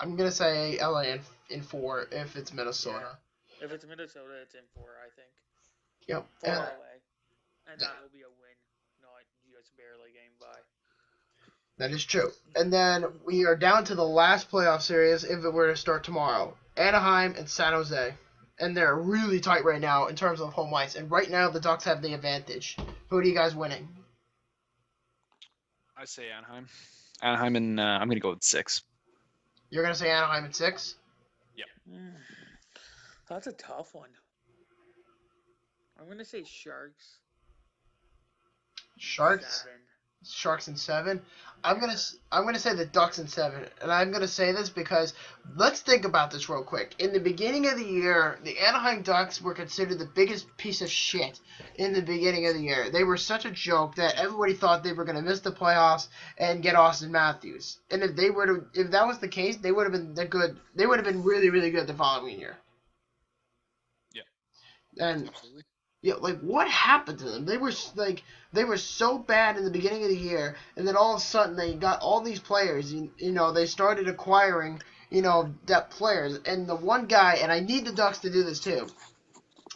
I'm gonna say LA in 4 if it's Minnesota. Yeah. If it's Minnesota, it's in 4, I think. Yep. For LA. And that will be a win, not just barely getting by. That is true. And then we are down to the last playoff series if it were to start tomorrow. Anaheim and San Jose. And they're really tight right now in terms of home ice. And right now the Ducks have the advantage. Who are you guys winning? I say Anaheim. Anaheim, and I'm going to go with 6. You're going to say Anaheim at 6? Yep. That's a tough one. I'm going to say Sharks. Sharks? 7. Sharks in 7. I'm gonna say the Ducks in 7, and I'm gonna say this because let's think about this real quick. In the beginning of the year, the Anaheim Ducks were considered the biggest piece of shit in the beginning of the year. They were such a joke that everybody thought they were gonna miss the playoffs and get Austin Matthews. And if that was the case, they would have been good. They would have been really, really good the following year. Yeah. And absolutely. Yeah, what happened to them? They were so bad in the beginning of the year, and then all of a sudden they got all these players. They started acquiring, depth players. And the one guy, and I need the Ducks to do this too,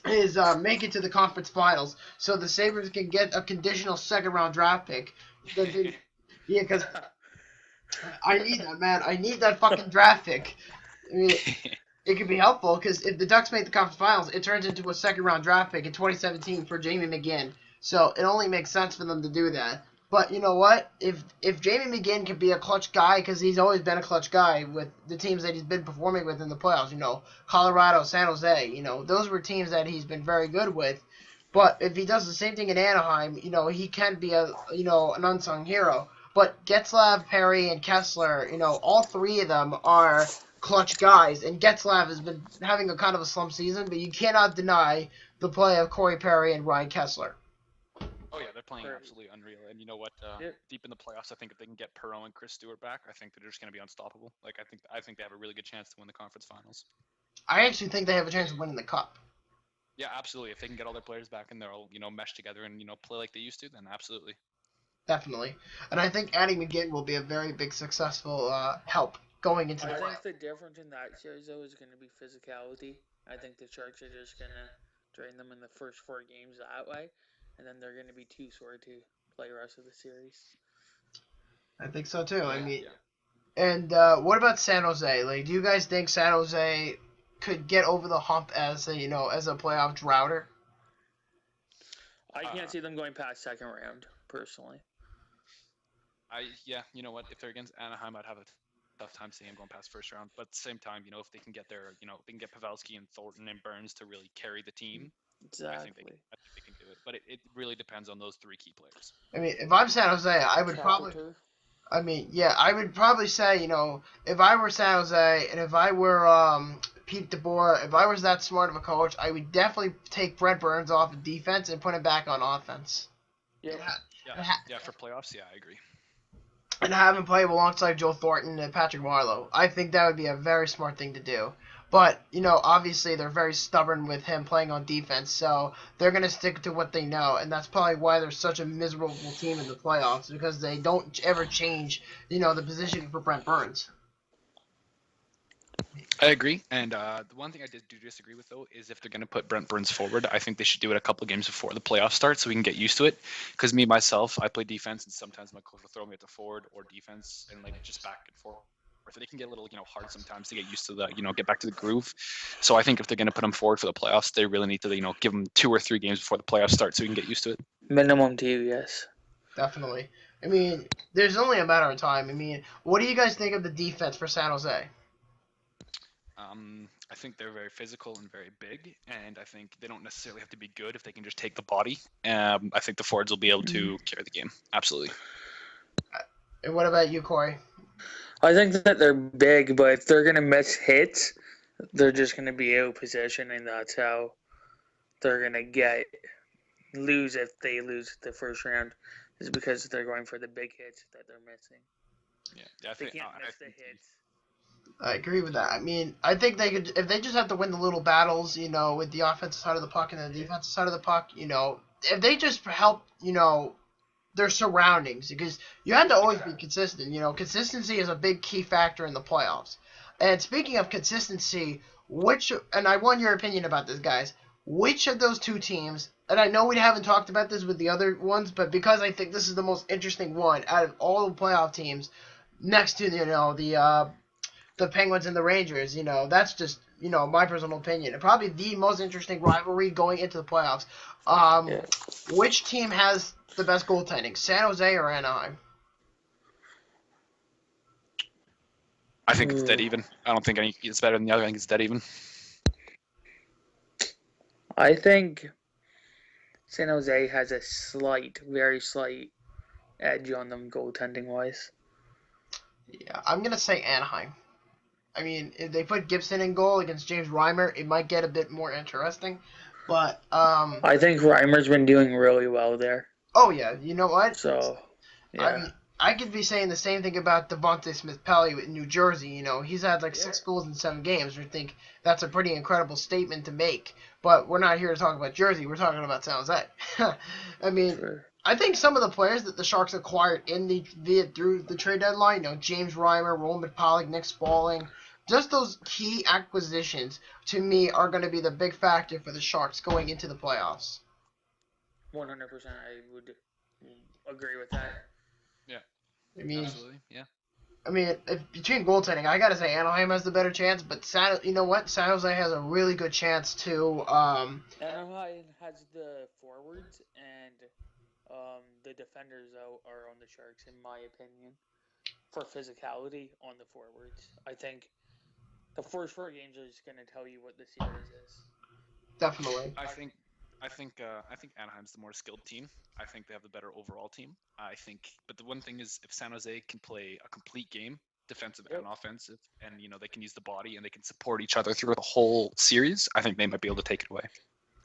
is make it to the conference finals so the Sabres can get a conditional 2nd-round draft pick. Yeah, because I need that, man. I need that fucking draft pick. I mean. It could be helpful because if the Ducks make the conference finals, it turns into a 2nd-round draft pick in 2017 for Jamie McGinn. So it only makes sense for them to do that. But you know what? If Jamie McGinn can be a clutch guy, because he's always been a clutch guy with the teams that he's been performing with in the playoffs, Colorado, San Jose, those were teams that he's been very good with. But if he does the same thing in Anaheim, he can be an unsung hero. But Getzlaf, Perry, and Kessler, all 3 of them are clutch guys, and Getzlaf has been having a kind of a slump season, but you cannot deny the play of Corey Perry and Ryan Kessler. Oh yeah, they're playing absolutely unreal, and you know what? Deep in the playoffs, I think if they can get Perreault and Chris Stewart back, I think they're just going to be unstoppable. I think they have a really good chance to win the conference finals. I actually think they have a chance of winning the cup. Yeah, absolutely. If they can get all their players back and they're all mesh together and play like they used to, then absolutely. Definitely, and I think adding McGinn will be a very big successful help. Going into the I think the difference in that series, though, is going to be physicality. I think the Sharks are just going to drain them in the first 4 games that way, and then they're going to be too sore to play the rest of the series. I think so, too. Yeah. And what about San Jose? Do you guys think San Jose could get over the hump as a playoff droughter? I can't see them going past 2nd round, personally. You know what? If they're against Anaheim, I'd have tough time seeing him going past first round. But at the same time, if they can get they can get Pavelski and Thornton and Burns to really carry the team. Exactly. I think they can do it. But it really depends on those 3 key players. I mean, if I'm San Jose, I would probably. I mean, yeah, I would probably say, if I were San Jose and if I were Pete DeBoer, if I was that smart of a coach, I would definitely take Brent Burns off of defense and put him back on offense. Yeah. Yeah, for playoffs, yeah, I agree. And have him play alongside Joe Thornton and Patrick Marleau. I think that would be a very smart thing to do. But, obviously they're very stubborn with him playing on defense, so they're going to stick to what they know. And that's probably why they're such a miserable team in the playoffs, because they don't ever change, the positioning for Brent Burns. I agree. And the one thing I do disagree with, though, is if they're going to put Brent Burns forward, I think they should do it a couple of games before the playoffs start so we can get used to it. Because myself, I play defense, and sometimes my coach will throw me at the forward or defense and, just back and forth. So they can get a little, hard sometimes to get used to the, get back to the groove. So I think if they're going to put them forward for the playoffs, they really need to, give them 2 or 3 games before the playoffs start so we can get used to it. Minimum 2, yes. Definitely. I mean, there's only a matter of time. I mean, what do you guys think of the defense for San Jose? I think they're very physical and very big, and I think they don't necessarily have to be good if they can just take the body. I think the forwards will be able to carry the game. Absolutely. And what about you, Corey? I think that they're big, but if they're going to miss hits, they're just going to be out of position, and that's how they're going to lose if they lose the first round, is because they're going for the big hits that they're missing. Yeah, they can't miss the hits. I agree with that. I mean, I think they could, if they just have to win the little battles, with the offensive side of the puck and the defensive side of the puck, if they just help, their surroundings, because you have to always be consistent. Consistency is a big key factor in the playoffs. And speaking of consistency, and I want your opinion about this, guys, which of those 2 teams, and I know we haven't talked about this with the other ones, but because I think this is the most interesting one out of all the playoff teams, next to, the Penguins and the Rangers, that's just, my personal opinion. And probably the most interesting rivalry going into the playoffs. Which team has the best goaltending, San Jose or Anaheim? I think it's dead even. I don't think it's better than the other. I think it's dead even. I think San Jose has a very slight edge on them goaltending-wise. Yeah, I'm going to say Anaheim. I mean, if they put Gibson in goal against James Reimer, it might get a bit more interesting. But I think Reimer's been doing really well there. Oh yeah, you know what? So yeah, I mean, I could be saying the same thing about Devontae Smith-Pelly in New Jersey. He's had 6 goals in 7 games. I think that's a pretty incredible statement to make. But we're not here to talk about Jersey. We're talking about San Jose. I mean, sure. I think some of the players that the Sharks acquired through the trade deadline, James Reimer, Roman Pollock, Nick Spaulding, just those key acquisitions, to me, are going to be the big factor for the Sharks going into the playoffs. 100%, I would agree with that. Yeah. I mean, absolutely, yeah. I mean, between goaltending, I got to say Anaheim has the better chance, but you know what? San Jose has a really good chance to... Anaheim has the forwards, and the defenders are on the Sharks, in my opinion, for physicality on the forwards. I think the first 4 games is going to tell you what the series is. Definitely. I think Anaheim's the more skilled team. I think they have the better overall team. But the one thing is, if San Jose can play a complete game, defensive and offensive, and they can use the body and they can support each other through the whole series, I think they might be able to take it away.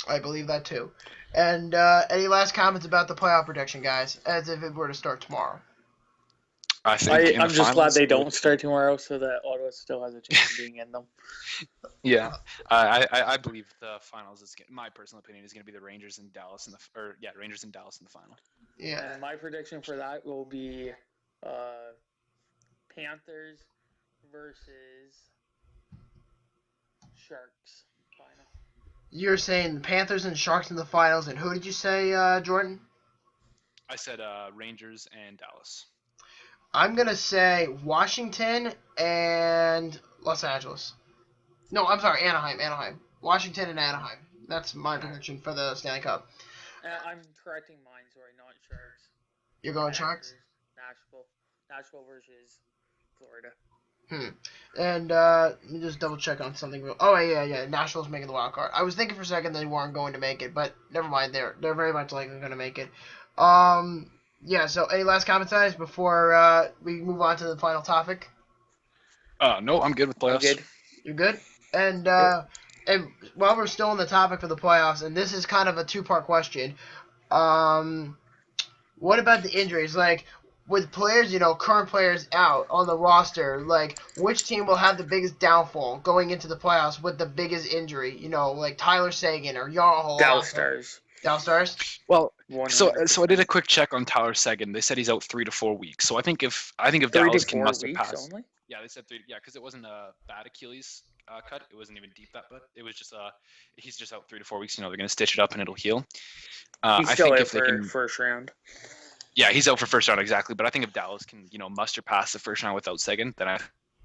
I believe that too. And any last comments about the playoff prediction, guys, as if it were to start tomorrow? I'm just glad they don't start tomorrow, so that Ottawa still has a chance of being in them. Yeah, I believe the finals my personal opinion is going to be the Rangers and Dallas Rangers and Dallas in the final. Yeah. And my prediction for that will be Panthers versus Sharks final. You're saying the Panthers and Sharks in the finals, and who did you say, Jordan? I said Rangers and Dallas. I'm going to say Washington and Los Angeles. No, I'm sorry, Anaheim. Washington and Anaheim. That's my prediction for the Stanley Cup. I'm correcting mine, sorry, not Sharks. You're going Sharks? Nashville versus Florida. And let me just double check on something. Oh yeah. Nashville's making the wild card. I was thinking for a second they weren't going to make it, but never mind. They're very much likely going to make it. Yeah. So any last comments, guys, before we move on to the final topic? No, I'm good with playoffs. I'm good. You're good. And Yep. and while we're still on the topic of the playoffs, and this is kind of a two-part question. What about the injuries? Like, with players, current players out on the roster, like, which team will have the biggest downfall going into the playoffs with the biggest injury? Like Tyler Sagan or Jarl Dallas Halak. Stars. Dallas Stars? Well, 100%. so I did a quick check on Tyler Seguin. They said he's out 3 to 4 weeks. So I think if 3 to Dallas can 4 muster weeks past, only. yeah, they said 3. Yeah, because it wasn't a bad Achilles cut. It wasn't even deep that, but it was just he's just out 3 to 4 weeks. They're gonna stitch it up and it'll heal. He's I still think out if they for can, first round. yeah, he's out for first round exactly. But I think if Dallas can, muster past the first round without Seguin, then I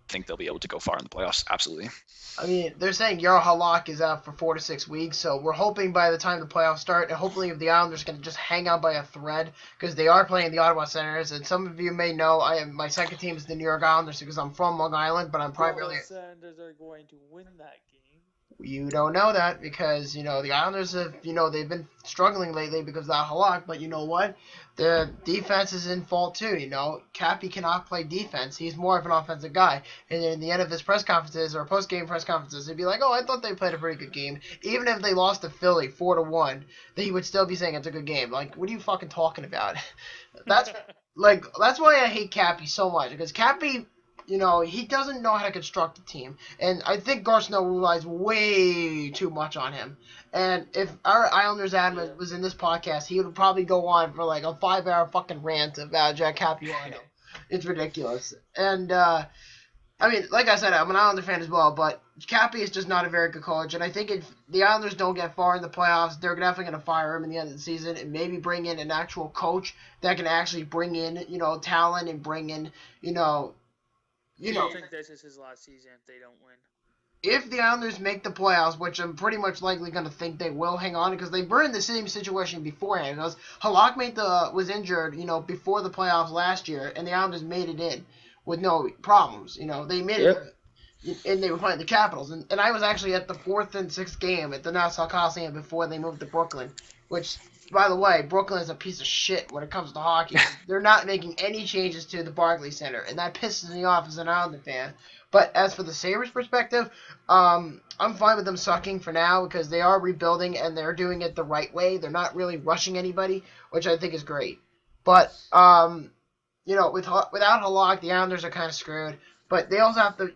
think they'll be able to go far in the playoffs. Absolutely. I mean, they're saying Jarl Halak is out for 4 to 6 weeks, so we're hoping by the time the playoffs start, and hopefully if the Islanders can just hang on by a thread, because they are playing the Ottawa Senators, and some of you may know my second team is the New York Islanders because I'm from Long Island, but I'm primarily... The Senators are going to win that game. You don't know that because, the Islanders have, they've been struggling lately because of that Halak, but you know what? The defense is in fault too, Cappy cannot play defense. He's more of an offensive guy. And in the end of his press conferences or post-game press conferences, he'd be like, oh, I thought they played a pretty good game. Even if they lost to Philly 4-1, he would still be saying it's a good game. Like, what are you fucking talking about? That's why I hate Cappy so much, because Cappy... he doesn't know how to construct a team. And I think Garcino relies way too much on him. And if our Islanders admin was in this podcast, he would probably go on for like a 5-hour fucking rant about Jack Capuano. It's ridiculous. And, I mean, like I said, I'm an Islander fan as well, but Cappy is just not a very good coach. And I think if the Islanders don't get far in the playoffs, they're definitely going to fire him in the end of the season and maybe bring in an actual coach that can actually bring in, talent and bring in, I think this is his last season if they don't win. If the Islanders make the playoffs, which I'm pretty much likely going to think they will, hang on, because they were in the same situation beforehand. Because Halak was injured, before the playoffs last year, and the Islanders made it in with no problems. They made it, and they were playing the Capitals. And I was actually at the 4th and 6th game at the Nassau Coliseum before they moved to Brooklyn, which, by the way, Brooklyn is a piece of shit when it comes to hockey. They're not making any changes to the Barclays Center, and that pisses me off as an Islander fan. But as for the Sabres' perspective, I'm fine with them sucking for now because they are rebuilding and they're doing it the right way. They're not really rushing anybody, which I think is great. But, without Halak, the Islanders are kind of screwed. But they also have to,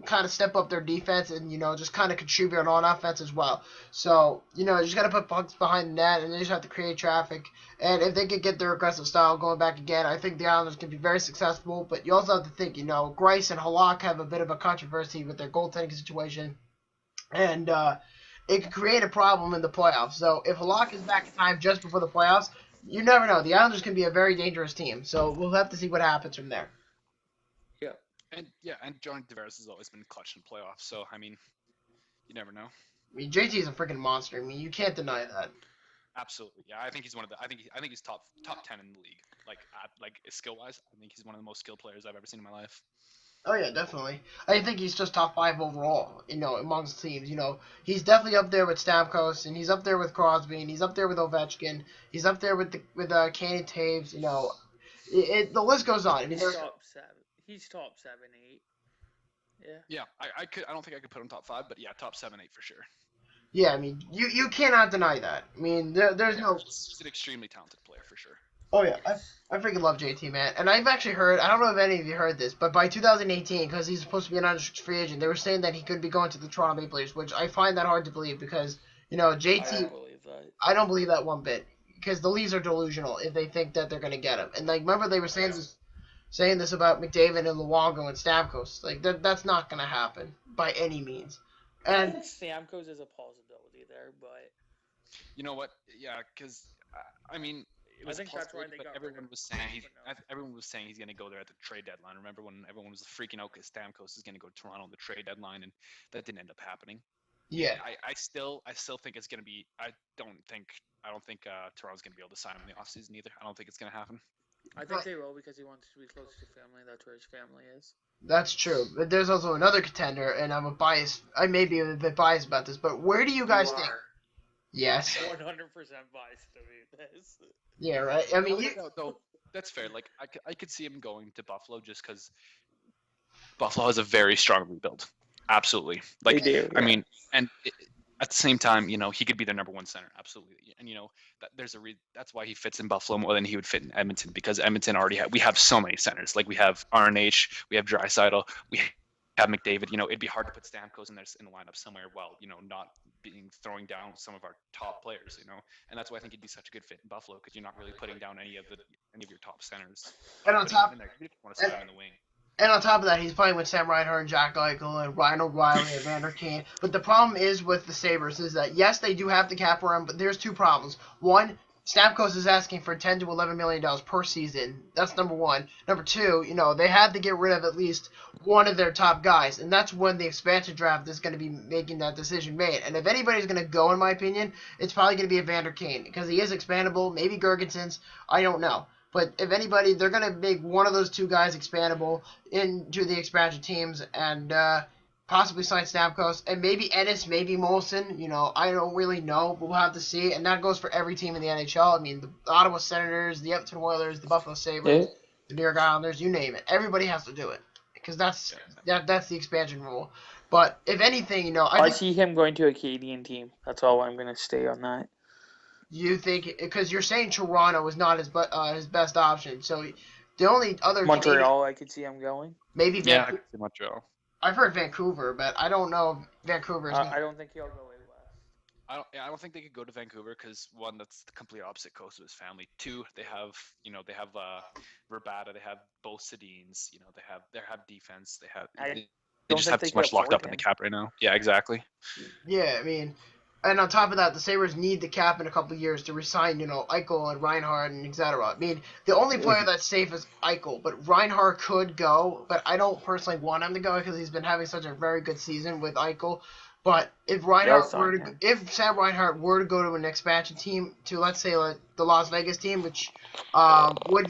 kind of step up their defense and, just kind of contribute on offense as well. So, you just got to put pucks behind the net and they just have to create traffic. And if they could get their aggressive style going back again, I think the Islanders can be very successful. But you also have to think, Greiss and Halak have a bit of a controversy with their goaltending situation. And it could create a problem in the playoffs. So if Halak is back in time just before the playoffs, you never know. The Islanders can be a very dangerous team. So we'll have to see what happens from there. And Johnny Tavares has always been clutch in playoffs. So I mean, you never know. I mean, JT is a freaking monster. I mean, you can't deny that. Absolutely, yeah. I think he's one of the. I think he's top 10 in the league. Like skill wise, I think he's one of the most skilled players I've ever seen in my life. Oh yeah, definitely. I think he's just top 5 overall. Amongst teams. He's definitely up there with Stamkos, and he's up there with Crosby, and he's up there with Ovechkin. He's up there with Kenny Taves. The list goes on. I mean, top 7. He's top 7, 8. Yeah. Yeah, I don't think I could put him top 5, but yeah, top 7, 8 for sure. Yeah, I mean, you cannot deny that. I mean, there's no. He's an extremely talented player for sure. Oh yeah, I freaking love JT, man. And I've actually heard, I don't know if any of you heard this, but by 2018, because he's supposed to be an unrestricted free agent, they were saying that he could be going to the Toronto Maple Leafs, which I find that hard to believe because, JT. I don't believe that. I don't believe that one bit because the Leafs are delusional if they think that they're going to get him. And remember they were saying this about McDavid and Luongo and Stamkos. That's not going to happen by any means. And I think Stamkos is a possibility there, but you know what? Yeah, because I mean, it was I think that's why they got everyone was saying he's going to go there at the trade deadline. Remember when everyone was freaking out because Stamkos is going to go to Toronto on the trade deadline, and that didn't end up happening. Yeah, I still think it's going to be. I don't think Toronto's going to be able to sign him in the offseason either. I don't think it's going to happen. I think they will because he wants to be close to family. That's where his family is. That's true. But there's also another contender, and I may be a bit biased about this, but where do you guys think? Yes. 100% biased to me. This. Yeah, right. I mean, No, that's fair. Like I could see him going to Buffalo just because Buffalo has a very strong rebuild. Absolutely. Like They do. I Yeah. mean, and at the same time, he could be their number one center. Absolutely. And that's why he fits in Buffalo more than he would fit in Edmonton, because Edmonton we have so many centers. Like we have RNH, we have Draisaitl, we have McDavid. It'd be hard to put Stamkos in the lineup somewhere while not throwing down some of our top players. And that's why I think he'd be such a good fit in Buffalo, because you're not really putting down any of your top centers. And on top, you want to slide him in the wing. And on top of that, he's playing with Sam Reinhart and Jack Eichel and Ryan O'Reilly and Vander Kane. But the problem is with the Sabres is that, yes, they do have the cap for him, but there's two problems. One, Stamkos is asking for $10 to $11 million per season. That's number one. Number two, they had to get rid of at least one of their top guys, and that's when the expansion draft is going to be making that decision made. And if anybody's going to go, in my opinion, it's probably going to be a Vander Kane, because he is expandable. Maybe Gergensons. I don't know. But if anybody, they're going to make one of those two guys expandable into the expansion teams and possibly sign Stamkos. And maybe Ennis, maybe Molson. I don't really know, but we'll have to see. And that goes for every team in the NHL. I mean, the Ottawa Senators, the Edmonton Oilers, the Buffalo Sabres, the New York Islanders, you name it. Everybody has to do it, because that's the expansion rule. But if anything, I see him going to a Canadian team. That's all I'm going to stay on that. You think, because you're saying Toronto is not his best option, so the only other Montreal, I could see him going. Maybe Yeah, I Vancouver. could see Montreal. I've heard Vancouver, but I don't know if Vancouver is. I don't think he'll go way west. I don't think they could go to Vancouver because, one, that's the complete opposite coast of his family. Two, they have Verbata, they have both Sedins, they have defense, they just have too much locked up in the cap right now. Yeah, exactly. Yeah, I mean. And on top of that, the Sabres need the cap in a couple of years to resign, Eichel and Reinhart and etc. I mean, the only player that's safe is Eichel, but Reinhart could go, but I don't personally want him to go because he's been having such a very good season with Eichel. But if Sam Reinhart were to go to an expansion team, to let's say like the Las Vegas team, which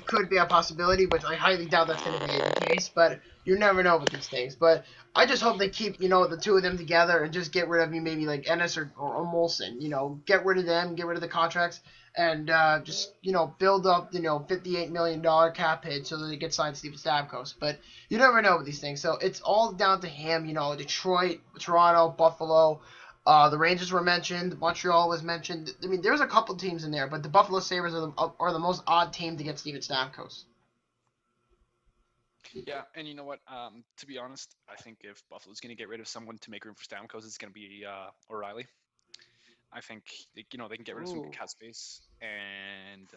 could be a possibility, which I highly doubt that's going to be the case, but you never know with these things. But I just hope they keep the two of them together and just get rid of maybe like Ennis or Molson. Get rid of them, get rid of the contracts, and just build up $58 million cap hit so that they get signed Steven Stamkos. But you never know with these things, so it's all down to him. Detroit, Toronto, Buffalo, the Rangers were mentioned, Montreal was mentioned. I mean, there's a couple teams in there, but the Buffalo Sabres are the most odd team to get Steven Stamkos. Yeah, and you know what? To be honest, I think if Buffalo's going to get rid of someone to make room for Stamkos, it's going to be O'Reilly. I think they can get rid of some cap space, and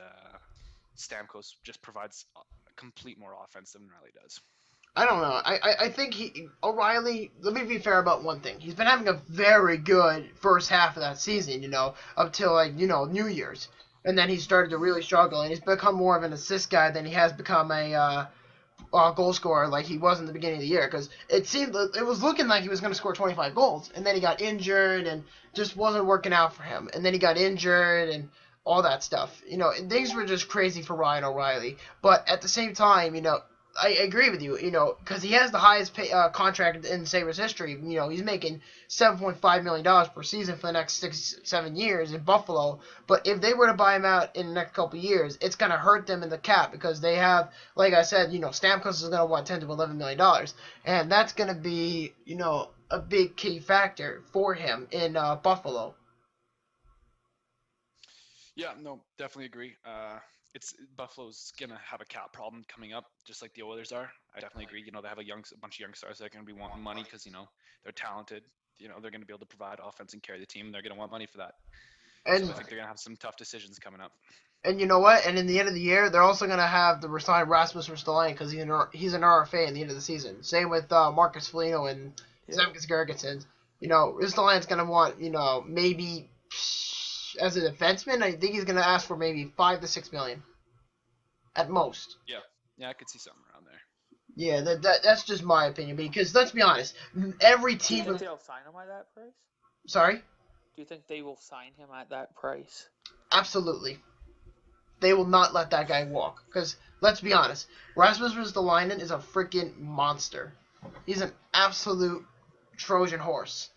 Stamkos just provides a complete more offense than O'Reilly does. I don't know. I think O'Reilly, let me be fair about one thing. He's been having a very good first half of that season, up till New Year's. And then he started to really struggle, and he's become more of an assist guy than he has become a goal scorer like he was in the beginning of the year, because it was looking like he was going to score 25 goals, and then he got injured and just wasn't working out for him, and then he got injured and all that stuff. Things were just crazy for Ryan O'Reilly, but at the same time, I agree with you, because he has the highest contract in Sabres history. He's making $7.5 million per season for the next 6-7 years in Buffalo. But if they were to buy him out in the next couple of years, it's going to hurt them in the cap, because they have, like I said, Stamkos is going to want $10 to $11 million. And that's going to be, a big key factor for him in Buffalo. Yeah, no, definitely agree. Buffalo's gonna have a cap problem coming up, just like the Oilers are. I definitely agree. They have a bunch of young stars that are gonna be wanting money because they're talented. They're gonna be able to provide offense and carry the team. They're gonna want money for that. And so I think they're gonna have some tough decisions coming up. And you know what? And in the end of the year, they're also gonna have to resign Rasmus Ristolainen because he's an RFA in the end of the season. Same with Marcus Foligno and Zemgus Girgensons. Ristolainen's gonna want maybe. As a defenseman, I think he's going to ask for maybe $5 to $6 million, at most. Yeah, I could see something around there. Yeah, that's just my opinion. Because let's be honest, every team. Do you think they'll sign him at that price? Sorry? Do you think they will sign him at that price? Absolutely. They will not let that guy walk. Because let's be honest. Rasmus Ristolainen is a freaking monster. He's an absolute Trojan horse.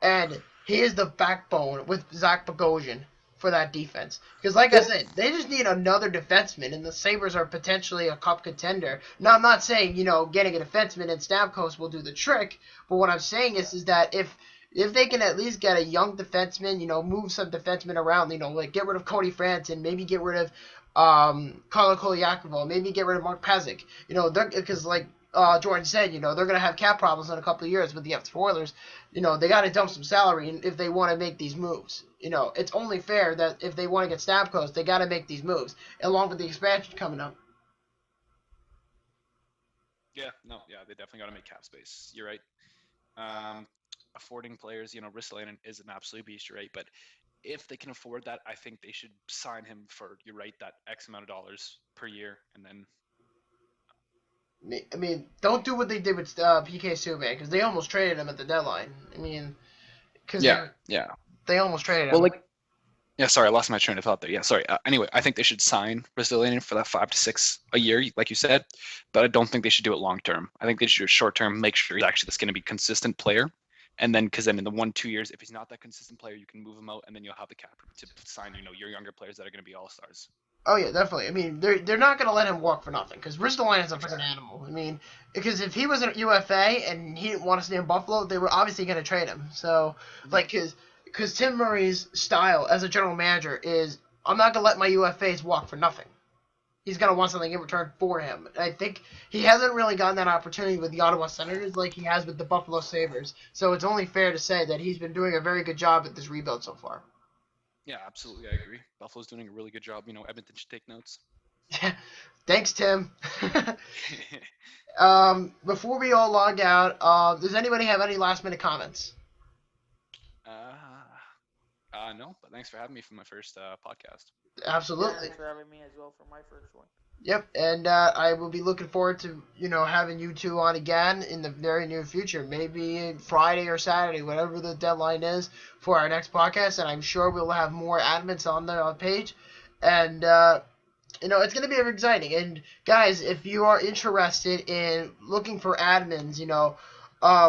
And he is the backbone with Zach Bogosian for that defense. Because, like I said, they just need another defenseman, and the Sabres are potentially a cup contender. Now, I'm not saying, getting a defenseman in Stamkos will do the trick, but what I'm saying is that if they can at least get a young defenseman, move some defensemen around, like get rid of Cody Franson, maybe get rid of Carlo Koliakovo, maybe get rid of Mark Pazik, because like Jordan said, they're going to have cap problems in a couple of years with the Edmonton Oilers. They got to dump some salary if they want to make these moves. It's only fair that if they want to get Stamkos, they got to make these moves, along with the expansion coming up. Yeah, they definitely got to make cap space. You're right. Affording players, Ristolainen is an absolute beast, you're right, but if they can afford that, I think they should sign him for, you're right, that X amount of dollars per year, and then... I mean, don't do what they did with PK Subban, because they almost traded him at the deadline. I mean, they almost traded him. Well, sorry, I lost my train of thought there. Yeah, sorry. Anyway, I think they should sign Ristolainen for that 5 to 6 a year, like you said, but I don't think they should do it long term. I think they should do it short term, make sure he's actually going to be a consistent player. And then, because then in the 1-2 years, if he's not that consistent player, you can move him out, and then you'll have the cap to sign, your younger players that are going to be all-stars. Oh yeah, definitely. I mean, they're not going to let him walk for nothing, because Ristolainen is a freaking animal. I mean, because if he was an UFA and he didn't want to stay in Buffalo, they were obviously going to trade him. So, because Tim Murray's style as a general manager is, I'm not going to let my UFAs walk for nothing. He's going to want something in return for him. And I think he hasn't really gotten that opportunity with the Ottawa Senators like he has with the Buffalo Sabres. So it's only fair to say that he's been doing a very good job at this rebuild so far. Yeah, absolutely. I agree. Buffalo's doing a really good job. Edmonton should take notes. Thanks, Tim. Before we all log out, does anybody have any last-minute comments? No, but thanks for having me for my first podcast. Absolutely. Yeah, thanks for having me as well for my first one. Yep, and I will be looking forward to, having you two on again in the very near future. Maybe Friday or Saturday, whatever the deadline is for our next podcast, and I'm sure we'll have more admins on the page. And, it's going to be very exciting. And, guys, if you are interested in looking for admins,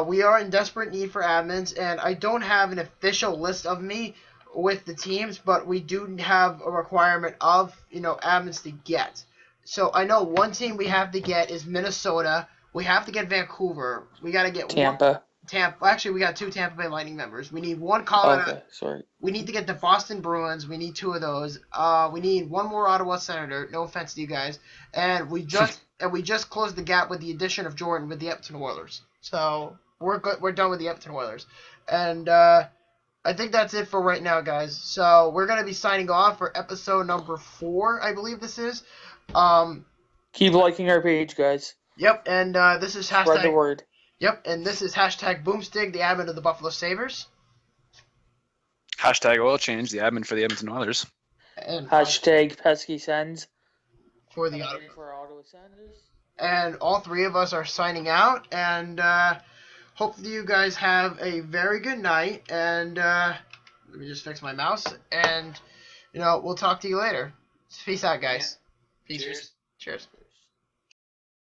we are in desperate need for admins, and I don't have an official list of me with the teams, but we do have a requirement of, admins to get. So I know one team we have to get is Minnesota. We have to get Vancouver. We got to get Tampa. Tampa. Actually, we got 2 Tampa Bay Lightning members. We need 1 Colorado. Okay, sorry. We need to get the Boston Bruins. We need 2 of those. We need 1 more Ottawa Senator. No offense to you guys. And we just closed the gap with the addition of Jordan with the Edmonton Oilers. So we're good. We're done with the Edmonton Oilers. And I think that's it for right now, guys. So we're gonna be signing off for episode number 4, I believe this is. Keep liking our page, guys. Yep, and this is hashtag. Spread the word. Yep, and this is hashtag Boomstig, the admin of the Buffalo Sabres. Hashtag Oil Change, the admin for the Edmonton Oilers. And Hashtag Pesky Sends. for the Ottawa Senators. And all 3 of us are signing out, and hopefully you guys have a very good night, and let me just fix my mouse, and we'll talk to you later. Peace out, guys. Peace. Cheers. Cheers.